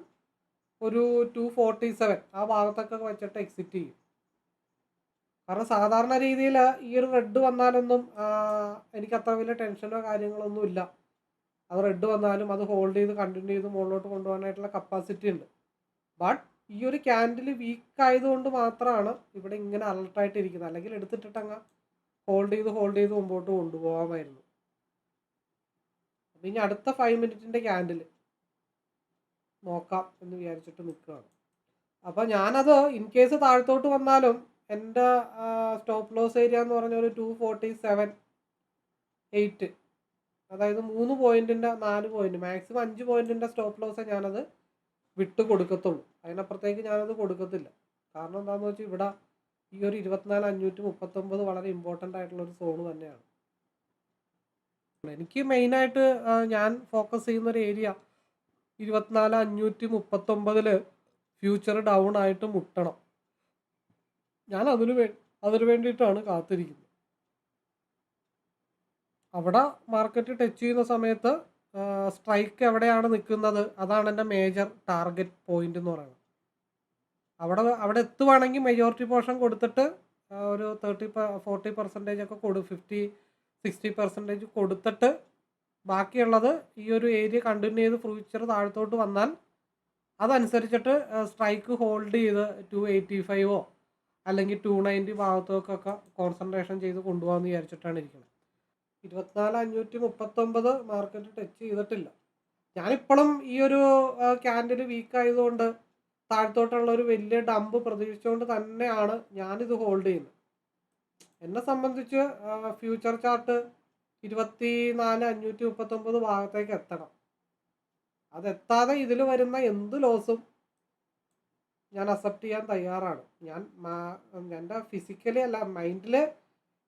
ഒരു 247 ആ ഭാഗത്തൊക്കെ വെച്ചിട്ട് എക്സിറ്റ് ചെയ്യും. കാരണം സാധാരണ രീതിയിൽ ഈ ഒരു റെഡ് വന്നാലൊന്നും എനിക്ക് അത്ര വലിയ ടെൻഷനോ കാര്യങ്ങളൊന്നും ഇല്ല. അത് റെഡ് വന്നാലും അത് ഹോൾഡ് ചെയ്ത് കണ്ടിന്യൂ ചെയ്ത് മുകളിലോട്ട് കൊണ്ടുപോകാനായിട്ടുള്ള കപ്പാസിറ്റി ഉണ്ട്. ബട്ട് ഈ ഒരു ക്യാൻഡിൽ വീക്ക് ആയതുകൊണ്ട് മാത്രമാണ് ഇവിടെ ഇങ്ങനെ അലർട്ടായിട്ട് ഇരിക്കുന്നത്. അല്ലെങ്കിൽ എടുത്തിട്ടിട്ടങ്ങ് ഹോൾഡ് ചെയ്ത് മുമ്പോട്ട് കൊണ്ടുപോകാമായിരുന്നു. അപ്പം ഇനി അടുത്ത 5 മിനിറ്റിൻ്റെ ക്യാൻഡിൽ നോക്കാം എന്ന് വിചാരിച്ചിട്ട് നിൽക്കുകയാണ്. അപ്പോൾ ഞാനത് ഇൻ കേസ് താഴത്തോട്ട് വന്നാലും എൻ്റെ സ്റ്റോപ്പ് ലോസ് ഏരിയ എന്ന് പറഞ്ഞ ഒരു 247.8, അതായത് 3 പോയിൻറ്റിൻ്റെ 4 പോയിൻറ്റ് മാക്സിമം 5 പോയിൻറ്റിൻ്റെ സ്റ്റോപ്പ് ലോസേ ഞാനത് വിട്ട് കൊടുക്കത്തുള്ളൂ. അതിനപ്പുറത്തേക്ക് ഞാനത് കൊടുക്കത്തില്ല. കാരണം എന്താണെന്ന് വെച്ചാൽ ഇവിടെ ഈ ഒരു 24,539 വളരെ ഇമ്പോർട്ടൻ്റ് ആയിട്ടുള്ളൊരു സോണ് തന്നെയാണ്. എനിക്ക് മെയിനായിട്ട് ഞാൻ ഫോക്കസ് ചെയ്യുന്നൊരു ഏരിയ 24,539 ഫ്യൂച്ചർ ഡൗൺ ആയിട്ട് മുട്ടണം. ഞാൻ അതിനു വേണ്ടിയിട്ടാണ് കാത്തിരിക്കുന്നത്. അവിടെ മാർക്കറ്റ് ടച്ച് ചെയ്യുന്ന സമയത്ത് സ്ട്രൈക്ക് എവിടെയാണ് നിൽക്കുന്നത് അതാണ് എൻ്റെ മേജർ ടാർഗറ്റ് പോയിന്റ് എന്ന് പറയുന്നത്. അവിടെ എത്തുവാണെങ്കിൽ മെജോറിറ്റി പോർഷൻ കൊടുത്തിട്ട് ഒരു 30-40% ഒക്കെ 50-60% കൊടുത്തിട്ട് ബാക്കിയുള്ളത് ഈ ഒരു ഏരിയ കണ്ടിന്യൂ ചെയ്ത് ഫ്യൂച്ചർ താഴത്തോട്ട് വന്നാൽ അതനുസരിച്ചിട്ട് സ്ട്രൈക്ക് ഹോൾഡ് ചെയ്ത് 285 അല്ലെങ്കിൽ 290 ഭാഗത്തേക്കൊക്കെ കോൺസെൻട്രേഷൻ ചെയ്ത് കൊണ്ടുപോകാമെന്ന് വിചാരിച്ചിട്ടാണ് ഇരിക്കുന്നത്. 24,539 മാർക്കറ്റ് ടച്ച് ചെയ്തിട്ടില്ല. ഞാനിപ്പോഴും ഈ ഒരു ക്യാൻഡിൽ വീക്ക് ആയതുകൊണ്ട് താഴത്തോട്ടുള്ള ഒരു വലിയ ഡംപ് പ്രതീക്ഷിച്ചുകൊണ്ട് തന്നെയാണ് ഞാനിത് ഹോൾഡ് ചെയ്യുന്നത്. എന്നെ സംബന്ധിച്ച് ഫ്യൂച്ചർ ചാർട്ട് 24,539 ഭാഗത്തേക്ക് എത്തണം. അതെത്താതെ ഇതിൽ വരുന്ന എന്ത് ലോസും ഞാൻ അക്സെപ്റ്റ് ചെയ്യാൻ തയ്യാറാണ്. എൻ്റെ ഫിസിക്കലി അല്ല, മൈൻഡിൽ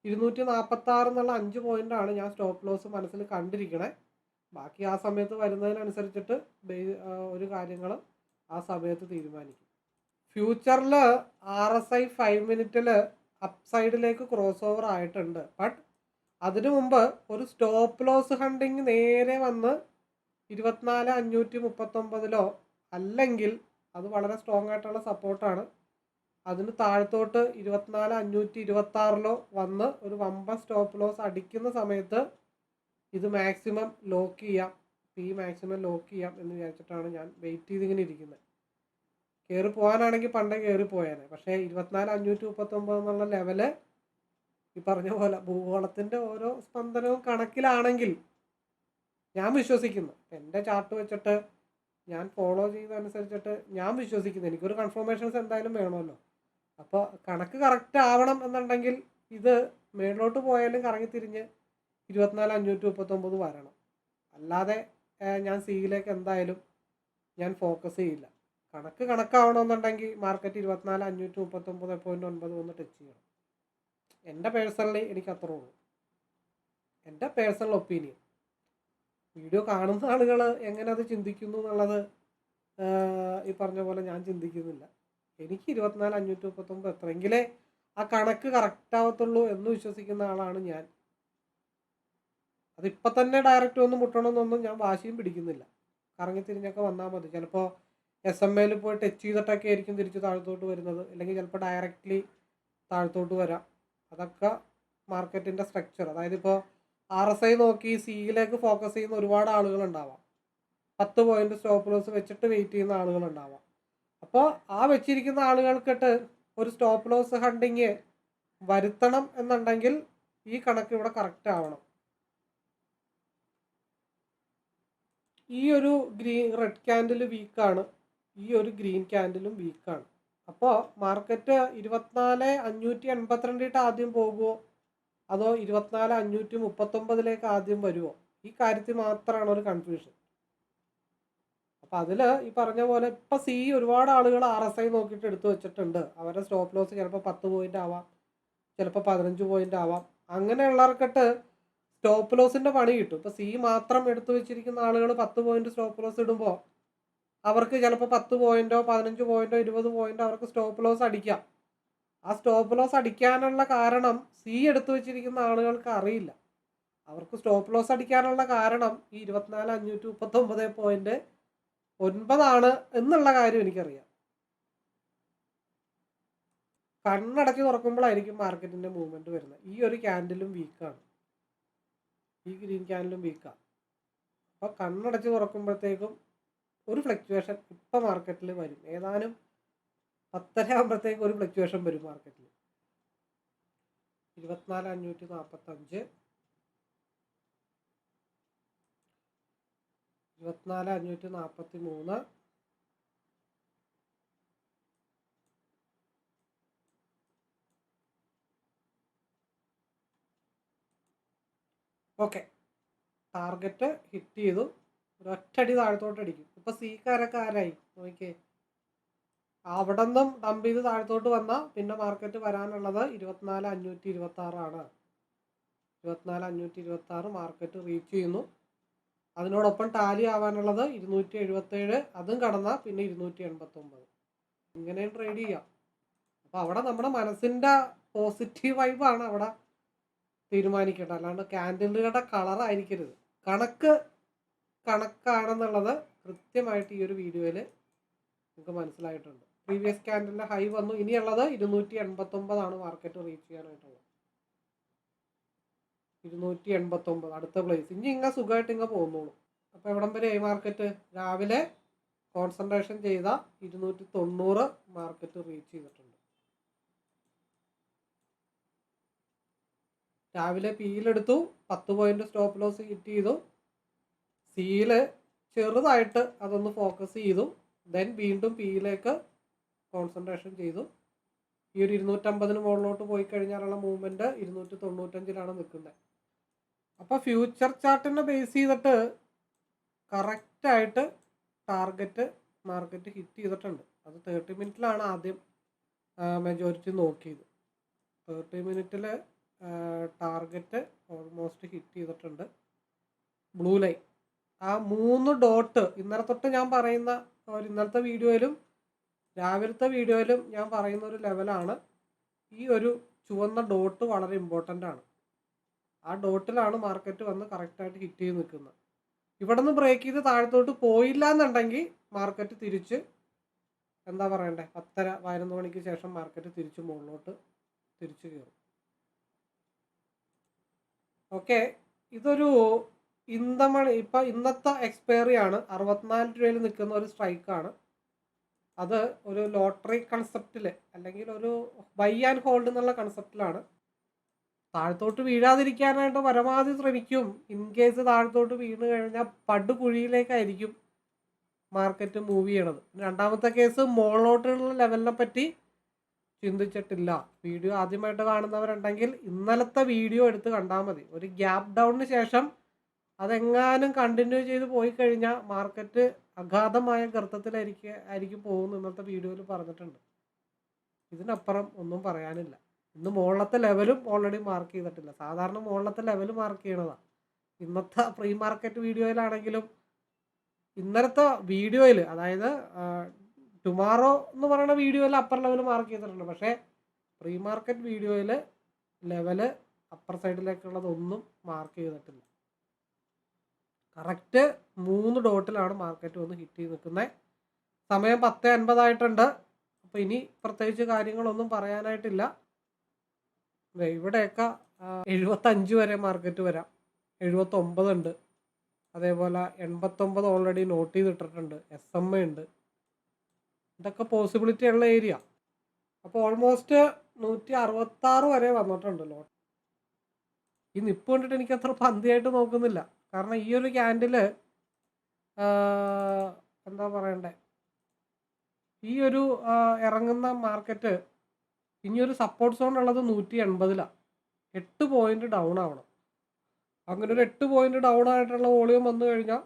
246 എന്നുള്ള 5 പോയിൻ്റാണ് ഞാൻ സ്റ്റോപ്പ് ലോസ് മനസ്സിൽ കണ്ടിരിക്കണേ. ബാക്കി ആ സമയത്ത് വരുന്നതിനനുസരിച്ചിട്ട് ഒരു കാര്യങ്ങൾ ആ സമയത്ത് തീരുമാനിക്കും. ഫ്യൂച്ചറിൽ RSI 5 മിനിറ്റിൽ അപ്പ് സൈഡിലേക്ക് ക്രോസ് ഓവർ ആയിട്ടുണ്ട്. ബട്ട് അതിനു മുമ്പ് ഒരു സ്റ്റോപ്പ് ലോസ് ഹണ്ടിങ് നേരെ വന്ന് 24,539 അല്ലെങ്കിൽ അത് വളരെ സ്ട്രോങ് ആയിട്ടുള്ള സപ്പോർട്ടാണ്. അതിന് താഴത്തോട്ട് 24,526 വന്ന് ഒരു വമ്പൻ സ്റ്റോപ്പ് ലോസ് അടിക്കുന്ന സമയത്ത് ഇത് മാക്സിമം ലോക്ക് ചെയ്യാം, മാക്സിമം ലോക്ക് ചെയ്യാം എന്ന് വിചാരിച്ചിട്ടാണ് ഞാൻ വെയിറ്റ് ചെയ്തിങ്ങനെ ഇരിക്കുന്നത്. കയറി പോകാനാണെങ്കിൽ പണ്ടേ കയറി പോയാനെ. പക്ഷേ 24,539 എന്നുള്ള ലെവല് ഈ പറഞ്ഞ പോലെ ഭൂഗോളത്തിൻ്റെ ഓരോ സ്പന്ദനവും കണക്കിലാണെങ്കിൽ ഞാൻ വിശ്വസിക്കുന്നു, എൻ്റെ ചാർട്ട് വെച്ചിട്ട് ഞാൻ ഫോളോ ചെയ്യുന്നതനുസരിച്ചിട്ട് ഞാൻ വിശ്വസിക്കുന്നു, എനിക്കൊരു കൺഫർമേഷൻസ് എന്തായാലും വേണമല്ലോ. അപ്പോൾ കണക്ക് കറക്റ്റ് ആവണം എന്നുണ്ടെങ്കിൽ ഇത് മേളിലോട്ട് പോയാലും കറങ്ങിത്തിരിഞ്ഞ് 24,539 വരണം. അല്ലാതെ ഞാൻ സിയിലേക്ക് എന്തായാലും ഞാൻ ഫോക്കസ് ചെയ്യില്ല. കണക്കാവണമെന്നുണ്ടെങ്കിൽ മാർക്കറ്റ് 24,539.9 ടച്ച് ചെയ്യണം. എൻ്റെ പേഴ്സണലി എനിക്ക് അത്രേ ഉള്ളൂ, എൻ്റെ പേഴ്സണൽ ഒപ്പീനിയൻ. വീഡിയോ കാണുന്ന ആളുകൾ എങ്ങനെ അത് ചിന്തിക്കുന്നു എന്നുള്ളത് ഈ പറഞ്ഞ പോലെ ഞാൻ ചിന്തിക്കുന്നില്ല. എനിക്ക് 24,539 എത്രയെങ്കിലേ ആ കണക്ക് കറക്റ്റ് ആവത്തുള്ളൂ എന്ന് വിശ്വസിക്കുന്ന ആളാണ് ഞാൻ. അതിപ്പോൾ തന്നെ ഡയറക്റ്റ് ഒന്നും മുട്ടണമെന്നൊന്നും ഞാൻ വാശിയും പിടിക്കുന്നില്ല. കറങ്ങിത്തിരിഞ്ഞൊക്കെ വന്നാൽ മതി. ചിലപ്പോൾ SMA പോയി ടച്ച് ചെയ്തിട്ടൊക്കെ ആയിരിക്കും തിരിച്ച് താഴത്തോട്ട് വരുന്നത്, അല്ലെങ്കിൽ ചിലപ്പോൾ ഡയറക്റ്റ്ലി താഴത്തോട്ട് വരാം. അതൊക്കെ മാർക്കറ്റിൻ്റെ സ്ട്രക്ചർ. അതായത് ഇപ്പോൾ RSI നോക്കി സിയിലേക്ക് ഫോക്കസ് ചെയ്യുന്ന ഒരുപാട് ആളുകളുണ്ടാവാം. 10 പോയിന്റ് സ്റ്റോപ്പ് ലോസ് വെച്ചിട്ട് വെയിറ്റ് ചെയ്യുന്ന ആളുകളുണ്ടാവാം. അപ്പോൾ ആ വെച്ചിരിക്കുന്ന ആളുകൾക്കിട്ട് ഒരു സ്റ്റോപ്പ് ലോസ് ഹണ്ടിങ് വരുത്തണം എന്നുണ്ടെങ്കിൽ ഈ കണക്ക് ഇവിടെ കറക്റ്റ് ആവണം. ഈ ഒരു റെഡ് ക്യാൻഡിൽ വീക്കാണ്, ഈ ഒരു ഗ്രീൻ ക്യാൻഡിലും വീക്കാണ്. അപ്പോൾ മാർക്കറ്റ് 24,582 ആദ്യം പോകുമോ അതോ 24,539 ആദ്യം വരുമോ? ഈ കാര്യത്തിൽ മാത്രമാണ് ഒരു കൺഫ്യൂഷൻ. അപ്പം അതിൽ ഈ പറഞ്ഞ പോലെ ഇപ്പം സി ഒരുപാട് ആളുകൾ RSI നോക്കിയിട്ട് എടുത്തു വെച്ചിട്ടുണ്ട്. അവരുടെ സ്റ്റോപ്പ് ലോസ് ചിലപ്പോൾ 10 പോയിന്റ് ആവാം, ചിലപ്പോൾ 15 പോയിന്റ് ആവാം. അങ്ങനെയുള്ളവർക്കിട്ട് സ്റ്റോപ്പ് ലോസിൻ്റെ പണി കിട്ടും. ഇപ്പോൾ സി മാത്രം എടുത്തു വെച്ചിരിക്കുന്ന ആളുകൾ 10 പോയിന്റ് സ്റ്റോപ്പ് ലോസ് ഇടുമ്പോൾ അവർക്ക് ചിലപ്പോൾ 10 പോയിന്റോ 15 പോയിന്റോ 20 പോയിന്റോ അവർക്ക് സ്റ്റോപ്പ് ലോസ് അടിക്കാം. ആ സ്റ്റോപ്പ് ലോസ് അടിക്കാനുള്ള കാരണം സി എടുത്തു വെച്ചിരിക്കുന്ന ആളുകൾക്ക് അറിയില്ല. അവർക്ക് സ്റ്റോപ്പ് ലോസ് അടിക്കാനുള്ള കാരണം ഈ 24,539.9 എന്നുള്ള കാര്യം എനിക്കറിയാം. കണ്ണടച്ച് തുറക്കുമ്പോഴായിരിക്കും മാർക്കറ്റിൻ്റെ മൂവ്മെൻറ്റ് വരുന്നത്. ഈ ഒരു ക്യാൻഡിലും വീക്കാണ്, ഈ ഗ്രീൻ ക്യാൻഡിലും വീക്കാണ്. അപ്പോൾ കണ്ണടച്ച് തുറക്കുമ്പോഴത്തേക്കും ഒരു ഫ്ലക്ച്വേഷൻ ഇപ്പം മാർക്കറ്റിൽ വരും. ഏതാനും 10:30 ആകുമ്പോഴത്തേക്കും ഒരു ഫ്ലക്ച്വേഷൻ വരും മാർക്കറ്റിൽ. 24,545, 24,543, ഓക്കെ. ടാർഗറ്റ് ഹിറ്റ് ചെയ്തു, ഒരൊറ്റടി താഴത്തോട്ട് അടിക്കും. ഇപ്പോൾ സിക്കാരൊക്കെ ആരായി നോക്കിയേ, അവിടെ നിന്നും ഡംപ് ചെയ്ത് താഴത്തോട്ട് വന്നാൽ പിന്നെ മാർക്കറ്റ് വരാനുള്ളത് 24,526 ആണ്. 24,526 മാർക്കറ്റ് റീച്ച് ചെയ്യുന്നു. അതിനോടൊപ്പം ടാലി ആവാനുള്ളത് 277, അതും കടന്നാൽ പിന്നെ 289. ഇങ്ങനെയും ട്രേഡ് ചെയ്യാം. അപ്പോൾ അവിടെ നമ്മുടെ മനസ്സിൻ്റെ പോസിറ്റീവ് വൈബാണ് അവിടെ തീരുമാനിക്കേണ്ടത്, അല്ലാണ്ട് ക്യാൻഡിലുകളുടെ കളറായിരിക്കരുത്. കണക്കാണെന്നുള്ളത് കൃത്യമായിട്ട് ഈ ഒരു വീഡിയോയിൽ നമുക്ക് മനസ്സിലായിട്ടുണ്ട്. പ്രീവിയസ് ക്യാൻഡിലിൻ്റെ ഹൈ വന്നു, ഇനിയുള്ളത് 289 മാർക്കറ്റ് റീച്ച് ചെയ്യാനായിട്ടുള്ളത്. 289 അടുത്ത പ്ലേസ്. ഇനി ഇങ്ങനെ സുഖമായിട്ട് ഇങ്ങനെ പോകുന്നുള്ളൂ. അപ്പോൾ എവിടം വരെ മാർക്കറ്റ് രാവിലെ കോൺസെൻട്രേഷൻ ചെയ്ത 290 മാർക്കറ്റ് റീച്ച് ചെയ്തിട്ടുണ്ട്. രാവിലെ പിയിലെടുത്തു, 10 പോയിന്റ് സ്റ്റോപ്പ് ലോസ് ഹിറ്റ് ചെയ്തു. സിയിൽ ചെറുതായിട്ട് അതൊന്ന് ഫോക്കസ് ചെയ്തു, ദെൻ വീണ്ടും പിയിലേക്ക് കോൺസെൻട്രേഷൻ ചെയ്തു. ഈ ഒരു 250 മുകളിലോട്ട് പോയി കഴിഞ്ഞാലുള്ള മൂവ്മെൻറ്റ് 295 നിൽക്കുന്നത്. അപ്പോൾ ഫ്യൂച്ചർ ചാർട്ടിനെ ബേസ് ചെയ്തിട്ട് കറക്റ്റായിട്ട് ടാർഗറ്റ് മാർക്കറ്റ് ഹിറ്റ് ചെയ്തിട്ടുണ്ട്. അത് 30 മിനിറ്റിലാണ് ആദ്യം മെജോറിറ്റി നോക്കിയത്. 30 മിനിറ്റിൽ ടാർഗറ്റ് ഓൾമോസ്റ്റ് ഹിറ്റ് ചെയ്തിട്ടുണ്ട്. ബ്ലൂ ലൈൻ ആ 3 ഡോട്ട് ഇന്നലെ തൊട്ട് ഞാൻ പറയുന്ന ഇന്നലത്തെ വീഡിയോയിലും രാവിലത്തെ വീഡിയോയിലും ഞാൻ പറയുന്ന ഒരു ലെവലാണ്. ഈ ഒരു ചുവന്ന ഡോട്ട് വളരെ ഇമ്പോർട്ടൻ്റ് ആണ്. ആ ഡോട്ടിലാണ് മാർക്കറ്റ് വന്ന് കറക്റ്റായിട്ട് ഹിറ്റ് ചെയ്ത് നിൽക്കുന്നത്. ഇവിടെ നിന്ന് ബ്രേക്ക് ചെയ്ത് താഴത്തോട്ട് പോയില്ല എന്നുണ്ടെങ്കിൽ മാർക്കറ്റ് തിരിച്ച് എന്താ പറയണ്ടേ 10:30 11 മണിക്ക് ശേഷം മാർക്കറ്റ് തിരിച്ച് മുകളിലോട്ട് തിരിച്ചു കയറും. ഓക്കെ, ഇതൊരു ഇപ്പം ഇന്നത്തെ എക്സ്പയറി ആണ്. 64 രൂപയിൽ നിൽക്കുന്ന ഒരു സ്ട്രൈക്കാണ്. അത് ഒരു ലോട്ടറി കൺസെപ്റ്റിൽ അല്ലെങ്കിൽ ഒരു ബൈ ആൻഡ് ഹോൾഡ് എന്നുള്ള കൺസെപ്റ്റിലാണ്. താഴത്തോട്ട് വീഴാതിരിക്കാനായിട്ട് പരമാവധി ശ്രമിക്കും. ഇൻ കേസ് താഴത്തോട്ട് വീണ് കഴിഞ്ഞാൽ പടുകുഴിയിലേക്കായിരിക്കും മാർക്കറ്റ് മൂവ് ചെയ്യണത്. രണ്ടാമത്തെ കേസ് മുകളിലോട്ടുള്ള ലെവലിനെ പറ്റി ചിന്തിച്ചിട്ടില്ല. വീഡിയോ ആദ്യമായിട്ട് കാണുന്നവരുണ്ടെങ്കിൽ ഇന്നലത്തെ വീഡിയോ എടുത്ത് കണ്ടാൽ മതി. ഒരു ഗ്യാപ്പ് ഡൗണിന് ശേഷം അതെങ്ങാനും കണ്ടിന്യൂ ചെയ്ത് പോയി കഴിഞ്ഞാൽ മാർക്കറ്റ് അഗാധമായ ഗർത്തത്തിലായിരിക്കും പോകുന്നു. ഇന്നത്തെ വീഡിയോയിൽ പറഞ്ഞിട്ടുണ്ട്. ഇതിനപ്പുറം ഒന്നും പറയാനില്ല. ഇന്ന് മുകളിലത്തെ ലെവലും ഓൾറെഡി മാർക്ക് ചെയ്തിട്ടില്ല. സാധാരണ മുകളിലത്തെ ലെവൽ മാർക്ക് ചെയ്യണതാണ്. ഇന്നത്തെ പ്രീ മാർക്കറ്റ് വീഡിയോയിലാണെങ്കിലും ഇന്നലത്തെ വീഡിയോയിൽ, അതായത് ടുമാറോ എന്ന് പറയുന്ന വീഡിയോയിൽ അപ്പർ ലെവൽ മാർക്ക് ചെയ്തിട്ടുണ്ട്. പക്ഷേ പ്രീ മാർക്കറ്റ് വീഡിയോയിൽ ലെവല് അപ്പർ സൈഡിലേക്കുള്ളതൊന്നും മാർക്ക് ചെയ്തിട്ടില്ല. കറക്റ്റ് 3 ഡോട്ടിലാണ് മാർക്കറ്റ് വന്ന് ഹിറ്റ് ചെയ്ത് നിൽക്കുന്നത്. സമയം 10:50 ആയിട്ടുണ്ട്. അപ്പോൾ ഇനി പ്രത്യേകിച്ച് കാര്യങ്ങളൊന്നും പറയാനായിട്ടില്ല. ഇവിടെയൊക്കെ 75 വരെ മാർക്കറ്റ് വരാം. 79 ഉണ്ട്. അതേപോലെ 89 ഓൾറെഡി നോട്ട് ചെയ്തിട്ടിട്ടുണ്ട്. SMA ഉണ്ട്. ഇതൊക്കെ പോസിബിലിറ്റി ഉള്ള ഏരിയ. അപ്പോൾ ഓൾമോസ്റ്റ് 166 വരെ വന്നിട്ടുണ്ട് ലോട്ട്. ഈ നിപ്പ് കണ്ടിട്ട് എനിക്ക് അത്ര പന്തിയായിട്ട് നോക്കുന്നില്ല. കാരണം ഈ ഒരു ക്യാൻഡില് എന്താ പറയണ്ടേ, ഈ ഒരു ഇറങ്ങുന്ന മാർക്കറ്റ് ഇനിയൊരു സപ്പോർട്ട് സോൺ ഉള്ളത് 180-ലാണ്. 8 പോയിന്റ് ഡൗൺ ആവണം. അങ്ങനെ ഒരു 8 പോയിന്റ് ഡൗൺ ആയിട്ടുള്ള വോളിയം വന്നു കഴിഞ്ഞാൽ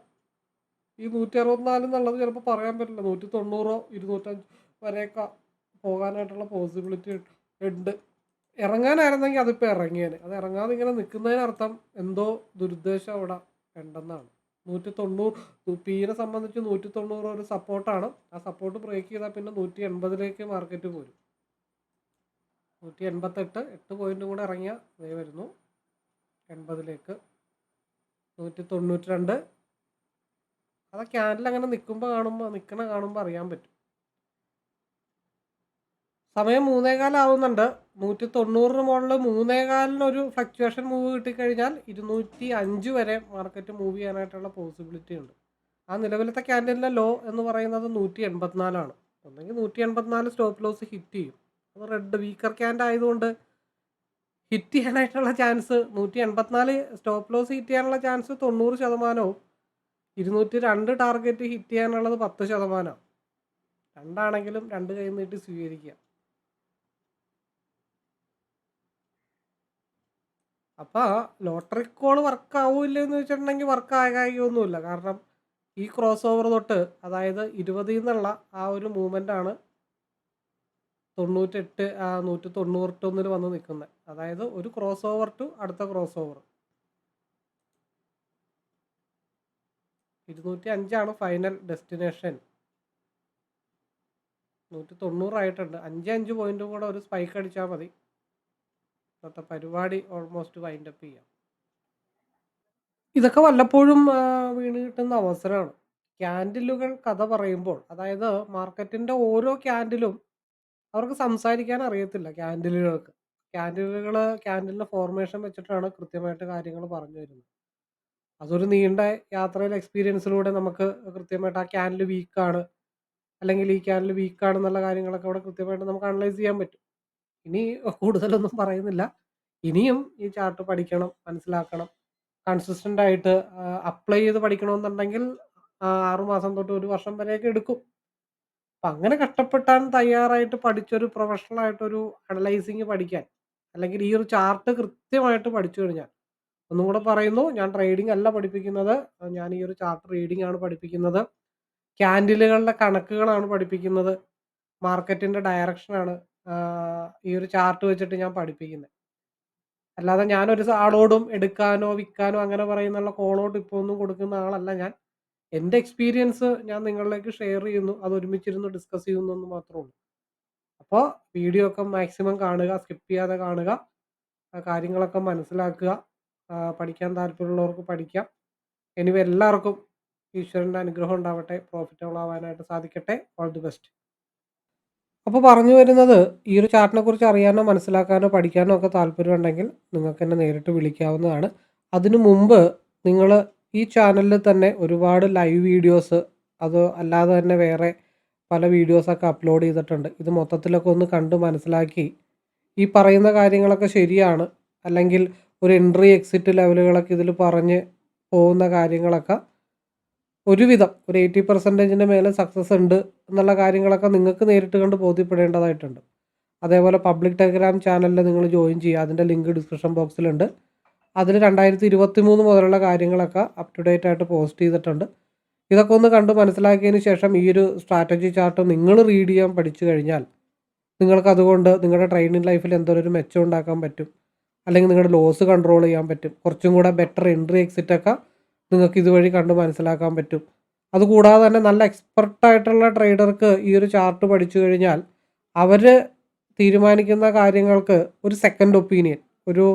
ഈ 164 എന്നുള്ളത് ചിലപ്പോൾ പറയാൻ പറ്റില്ല. 190 205 വരെയൊക്കെ പോകാനായിട്ടുള്ള പോസിബിലിറ്റി ഉണ്ട്. ഇറങ്ങാനായിരുന്നെങ്കിൽ അതിപ്പോൾ ഇറങ്ങിയേനെ. അത് ഇറങ്ങാതെ ഇങ്ങനെ നിൽക്കുന്നതിനർത്ഥം എന്തോ ദുരുദ്ദേശം അവിടെ ഉണ്ടെന്നാണ്. 190 പീനെ സംബന്ധിച്ച് 190 ഒരു സപ്പോർട്ടാണ്. ആ സപ്പോർട്ട് ബ്രേക്ക് ചെയ്താൽ പിന്നെ 180-ലേക്ക് മാർക്കറ്റ് പോരും. 188 8 പോയിന്റും കൂടെ ഇറങ്ങിയാൽ അതേ വരുന്നു 80-ലേക്ക്. 192 അത് ക്യാൻഡിൽ അങ്ങനെ നിൽക്കണ കാണുമ്പോൾ അറിയാൻ പറ്റും. സമയം 3:15 ആവുന്നുണ്ട്. 190 മുകളിൽ 3:15 ഒരു ഫ്ലക്ച്വേഷൻ മൂവ് കിട്ടിക്കഴിഞ്ഞാൽ 205 വരെ മാർക്കറ്റ് മൂവ് ചെയ്യാനായിട്ടുള്ള പോസിബിലിറ്റി ഉണ്ട്. ആ നിലവിലത്തെ ക്യാൻഡിലിൻ്റെ ലോ എന്ന് പറയുന്നത് 184-ആണ്. ഒന്നെങ്കിൽ 184 സ്റ്റോപ്പ് ലോസ് ഹിറ്റ് ചെയ്യും. അത് റെഡ് വീക്കർ ക്യാൻഡ് ആയതുകൊണ്ട് ഹിറ്റ് ചെയ്യാനായിട്ടുള്ള ചാൻസ് 184 സ്റ്റോപ്പ് ലോസ് ഹിറ്റ് ചെയ്യാനുള്ള ചാൻസ് 90%. 202 ടാർഗറ്റ് ഹിറ്റ് ചെയ്യാനുള്ളത് 10%. രണ്ടാണെങ്കിലും 2 കൈ നീട്ടി സ്വീകരിക്കുക. അപ്പോൾ ലോട്ടറി കോൾ വർക്ക് ആവില്ല എന്ന് വെച്ചിട്ടുണ്ടെങ്കിൽ വർക്ക് ആകായൊന്നുമില്ല. കാരണം ഈ ക്രോസ് ഓവർ തൊട്ട്, അതായത് 20 എന്നുള്ള ആ ഒരു മൂവ്മെൻ്റാണ് 98 191 വന്ന് നിൽക്കുന്നത്. അതായത് ഒരു ക്രോസ് ഓവർ ടു അടുത്ത ക്രോസ് ഓവർ. 205 final destination. 190 ആയിട്ടുണ്ട്. 5 പോയിന്റും കൂടെ ഒരു സ്പൈക്ക് അടിച്ചാൽ മതി. ഇന്നത്തെ പരിപാടി ഓൾമോസ്റ്റ് വൈൻഡ് അപ്പ് ചെയ്യാം. ഇതൊക്കെ വല്ലപ്പോഴും വീണ് കിട്ടുന്ന അവസരമാണ്. ക്യാൻഡിലുകൾ കഥ പറയുമ്പോൾ, അതായത് മാർക്കറ്റിൻ്റെ ഓരോ ക്യാൻഡിലും അവർക്ക് സംസാരിക്കാൻ അറിയത്തില്ല. ക്യാൻഡിലിൻ്റെ ഫോർമേഷൻ വെച്ചിട്ടാണ് കൃത്യമായിട്ട് കാര്യങ്ങൾ പറഞ്ഞു തരുന്നത്. അതൊരു നീണ്ട യാത്രയിലെ എക്സ്പീരിയൻസിലൂടെ നമുക്ക് കൃത്യമായിട്ട് ആ ക്യാൻഡിൽ വീക്കാണ്, അല്ലെങ്കിൽ ഈ ക്യാൻഡിൽ വീക്കാണെന്നുള്ള കാര്യങ്ങളൊക്കെ അവിടെ കൃത്യമായിട്ട് നമുക്ക് അനലൈസ് ചെയ്യാൻ പറ്റും. ഇനി കൂടുതലൊന്നും പറയുന്നില്ല. ഇനിയും ഈ ചാർട്ട് പഠിക്കണം, മനസ്സിലാക്കണം. കൺസിസ്റ്റൻ്റ് ആയിട്ട് അപ്ലൈ ചെയ്ത് പഠിക്കണമെന്നുണ്ടെങ്കിൽ 6 മാസം തൊട്ട് 1 വർഷം വരെയൊക്കെ എടുക്കും. അപ്പം അങ്ങനെ കഷ്ടപ്പെട്ടാൻ തയ്യാറായിട്ട് പഠിച്ചൊരു പ്രൊഫഷണലായിട്ടൊരു അനലൈസിങ് പഠിക്കാൻ, അല്ലെങ്കിൽ ഈ ഒരു ചാർട്ട് കൃത്യമായിട്ട് പഠിച്ചു കഴിഞ്ഞാൽ, ഒന്നും കൂടെ പറയുന്നു, ഞാൻ ട്രേഡിംഗ് അല്ല പഠിപ്പിക്കുന്നത്. ഞാൻ ഈ ഒരു ചാർട്ട് റീഡിംഗ് ആണ് പഠിപ്പിക്കുന്നത്. ക്യാൻഡിലുകളുടെ കണക്കുകളാണ് പഠിപ്പിക്കുന്നത്. മാർക്കറ്റിൻ്റെ ഡയറക്ഷനാണ് ഈ ഒരു ചാർട്ട് വെച്ചിട്ട് ഞാൻ പഠിപ്പിക്കുന്നത്. അല്ലാതെ ഞാനൊരു ആളോടും എടുക്കാനോ വിൽക്കാനോ അങ്ങനെ പറയുന്നുള്ള കോളോ ടിപ്പോ ഒന്നും കൊടുക്കുന്ന ആളല്ല ഞാൻ. എൻ്റെ എക്സ്പീരിയൻസ് ഞാൻ നിങ്ങളിലേക്ക് ഷെയർ ചെയ്യുന്നു. അത് ഒരുമിച്ചിരുന്ന് ഡിസ്കസ് ചെയ്യുന്നു എന്ന് മാത്രമേ ഉള്ളൂ. അപ്പോൾ വീഡിയോ ഒക്കെ മാക്സിമം കാണുക, സ്കിപ്പ് ചെയ്യാതെ കാണുക, കാര്യങ്ങളൊക്കെ മനസ്സിലാക്കുക. പഠിക്കാൻ താല്പര്യമുള്ളവർക്ക് പഠിക്കാം. എനിവേ എല്ലാവർക്കും ഈശ്വരൻ്റെ അനുഗ്രഹം ഉണ്ടാവട്ടെ, പ്രോഫിറ്റബിൾ ആവാനായിട്ട് സാധിക്കട്ടെ. All the best. അപ്പോൾ പറഞ്ഞു വരുന്നത്, ഈ ഒരു ചാർട്ടിനെ കുറിച്ച് അറിയാനോ മനസ്സിലാക്കാനോ പഠിക്കാനോ ഒക്കെ താല്പര്യമുണ്ടെങ്കിൽ നിങ്ങൾക്ക് എന്നെ നേരിട്ട് വിളിക്കാവുന്നതാണ്. അതിനു മുമ്പ് നിങ്ങൾ ഈ ചാനലിൽ തന്നെ ഒരുപാട് ലൈവ് വീഡിയോസ്, അത് അല്ലാതെ തന്നെ വേറെ പല വീഡിയോസൊക്കെ അപ്ലോഡ് ചെയ്തിട്ടുണ്ട്. ഇത് മൊത്തത്തിലൊക്കെ ഒന്ന് കണ്ട് മനസ്സിലാക്കി ഈ പറയുന്ന കാര്യങ്ങളൊക്കെ ശരിയാണ്, അല്ലെങ്കിൽ ഒരു എൻട്രി എക്സിറ്റ് ലെവലുകളൊക്കെ ഇതിൽ പറഞ്ഞ് പോകുന്ന കാര്യങ്ങളൊക്കെ ഒരുവിധം ഒരു 80% മേലെ സക്സസ് ഉണ്ട് എന്നുള്ള കാര്യങ്ങളൊക്കെ നിങ്ങൾക്ക് നേരിട്ട് കണ്ട് ബോധ്യപ്പെടേണ്ടതായിട്ടുണ്ട്. അതേപോലെ പബ്ലിക് ടെലഗ്രാം ചാനലിൽ നിങ്ങൾ ജോയിൻ ചെയ്യുക. അതിൻ്റെ ലിങ്ക് ഡിസ്ക്രിപ്ഷൻ ബോക്സിലുണ്ട്. അതിൽ 2023 മുതലുള്ള കാര്യങ്ങളൊക്കെ അപ് ടു ഡേറ്റ് ആയിട്ട് പോസ്റ്റ് ചെയ്തിട്ടുണ്ട്. ഇതൊക്കെ ഒന്ന് കണ്ട് മനസ്സിലാക്കിയതിന് ശേഷം ഈ ഒരു സ്ട്രാറ്റജി ചാർട്ട് നിങ്ങൾ റീഡ് ചെയ്യാൻ പഠിച്ചു കഴിഞ്ഞാൽ നിങ്ങൾക്ക് അതുകൊണ്ട് നിങ്ങളുടെ ട്രെയിനിങ് ലൈഫിൽ എന്തൊരു മെച്ചം ഉണ്ടാക്കാൻ പറ്റും, അല്ലെങ്കിൽ നിങ്ങളുടെ ലോസ് കൺട്രോൾ ചെയ്യാൻ പറ്റും. കുറച്ചും കൂടെ ബെറ്റർ എൻട്രി എക്സിറ്റൊക്കെ നിങ്ങൾക്ക് ഇതുവഴി കണ്ട് മനസ്സിലാക്കാൻ പറ്റും. അതുകൂടാതെ തന്നെ നല്ല എക്സ്പെർട്ടായിട്ടുള്ള ട്രേഡർക്ക് ഈ ഒരു ചാർട്ട് പഠിച്ചു കഴിഞ്ഞാൽ അവർ തീരുമാനിക്കുന്ന കാര്യങ്ങൾക്ക് ഒരു സെക്കൻഡ് ഒപ്പീനിയൻ, ഒരു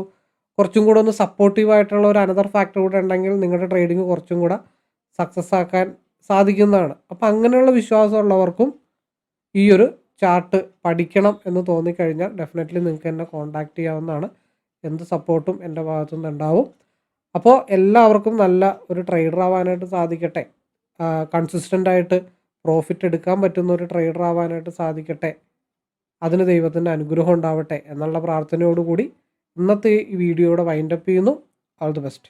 കുറച്ചും കൂടെ ഒന്ന് സപ്പോർട്ടീവായിട്ടുള്ള ഒരു അനദർ ഫാക്ടർ കൂടെ ഉണ്ടെങ്കിൽ നിങ്ങളുടെ ട്രേഡിങ് കുറച്ചും കൂടെ സക്സസ് ആക്കാൻ സാധിക്കുന്നതാണ്. അപ്പം അങ്ങനെയുള്ള വിശ്വാസമുള്ളവർക്കും ഈ ഒരു ചാർട്ട് പഠിക്കണം എന്ന് തോന്നിക്കഴിഞ്ഞാൽ ഡെഫിനറ്റ്ലി നിങ്ങൾക്ക് എന്നെ കോൺടാക്റ്റ് ചെയ്യാവുന്നതാണ്. എന്ത് സപ്പോർട്ടും എൻ്റെ ഭാഗത്തുനിന്ന് ഉണ്ടാവും. അപ്പോൾ എല്ലാവർക്കും നല്ല ഒരു ട്രേഡർ ആവാനായിട്ട് സാധിക്കട്ടെ. കൺസിസ്റ്റൻ്റായിട്ട് പ്രോഫിറ്റ് എടുക്കാൻ പറ്റുന്ന ഒരു ട്രേഡർ ആവാനായിട്ട് സാധിക്കട്ടെ. അതിന് ദൈവത്തിൻ്റെ അനുഗ്രഹം ഉണ്ടാവട്ടെ എന്നുള്ള പ്രാർത്ഥനയോടുകൂടി ഇന്നത്തെ ഈ വീഡിയോയുടെ വൈൻഡപ്പ് ചെയ്യുന്നു. All the best.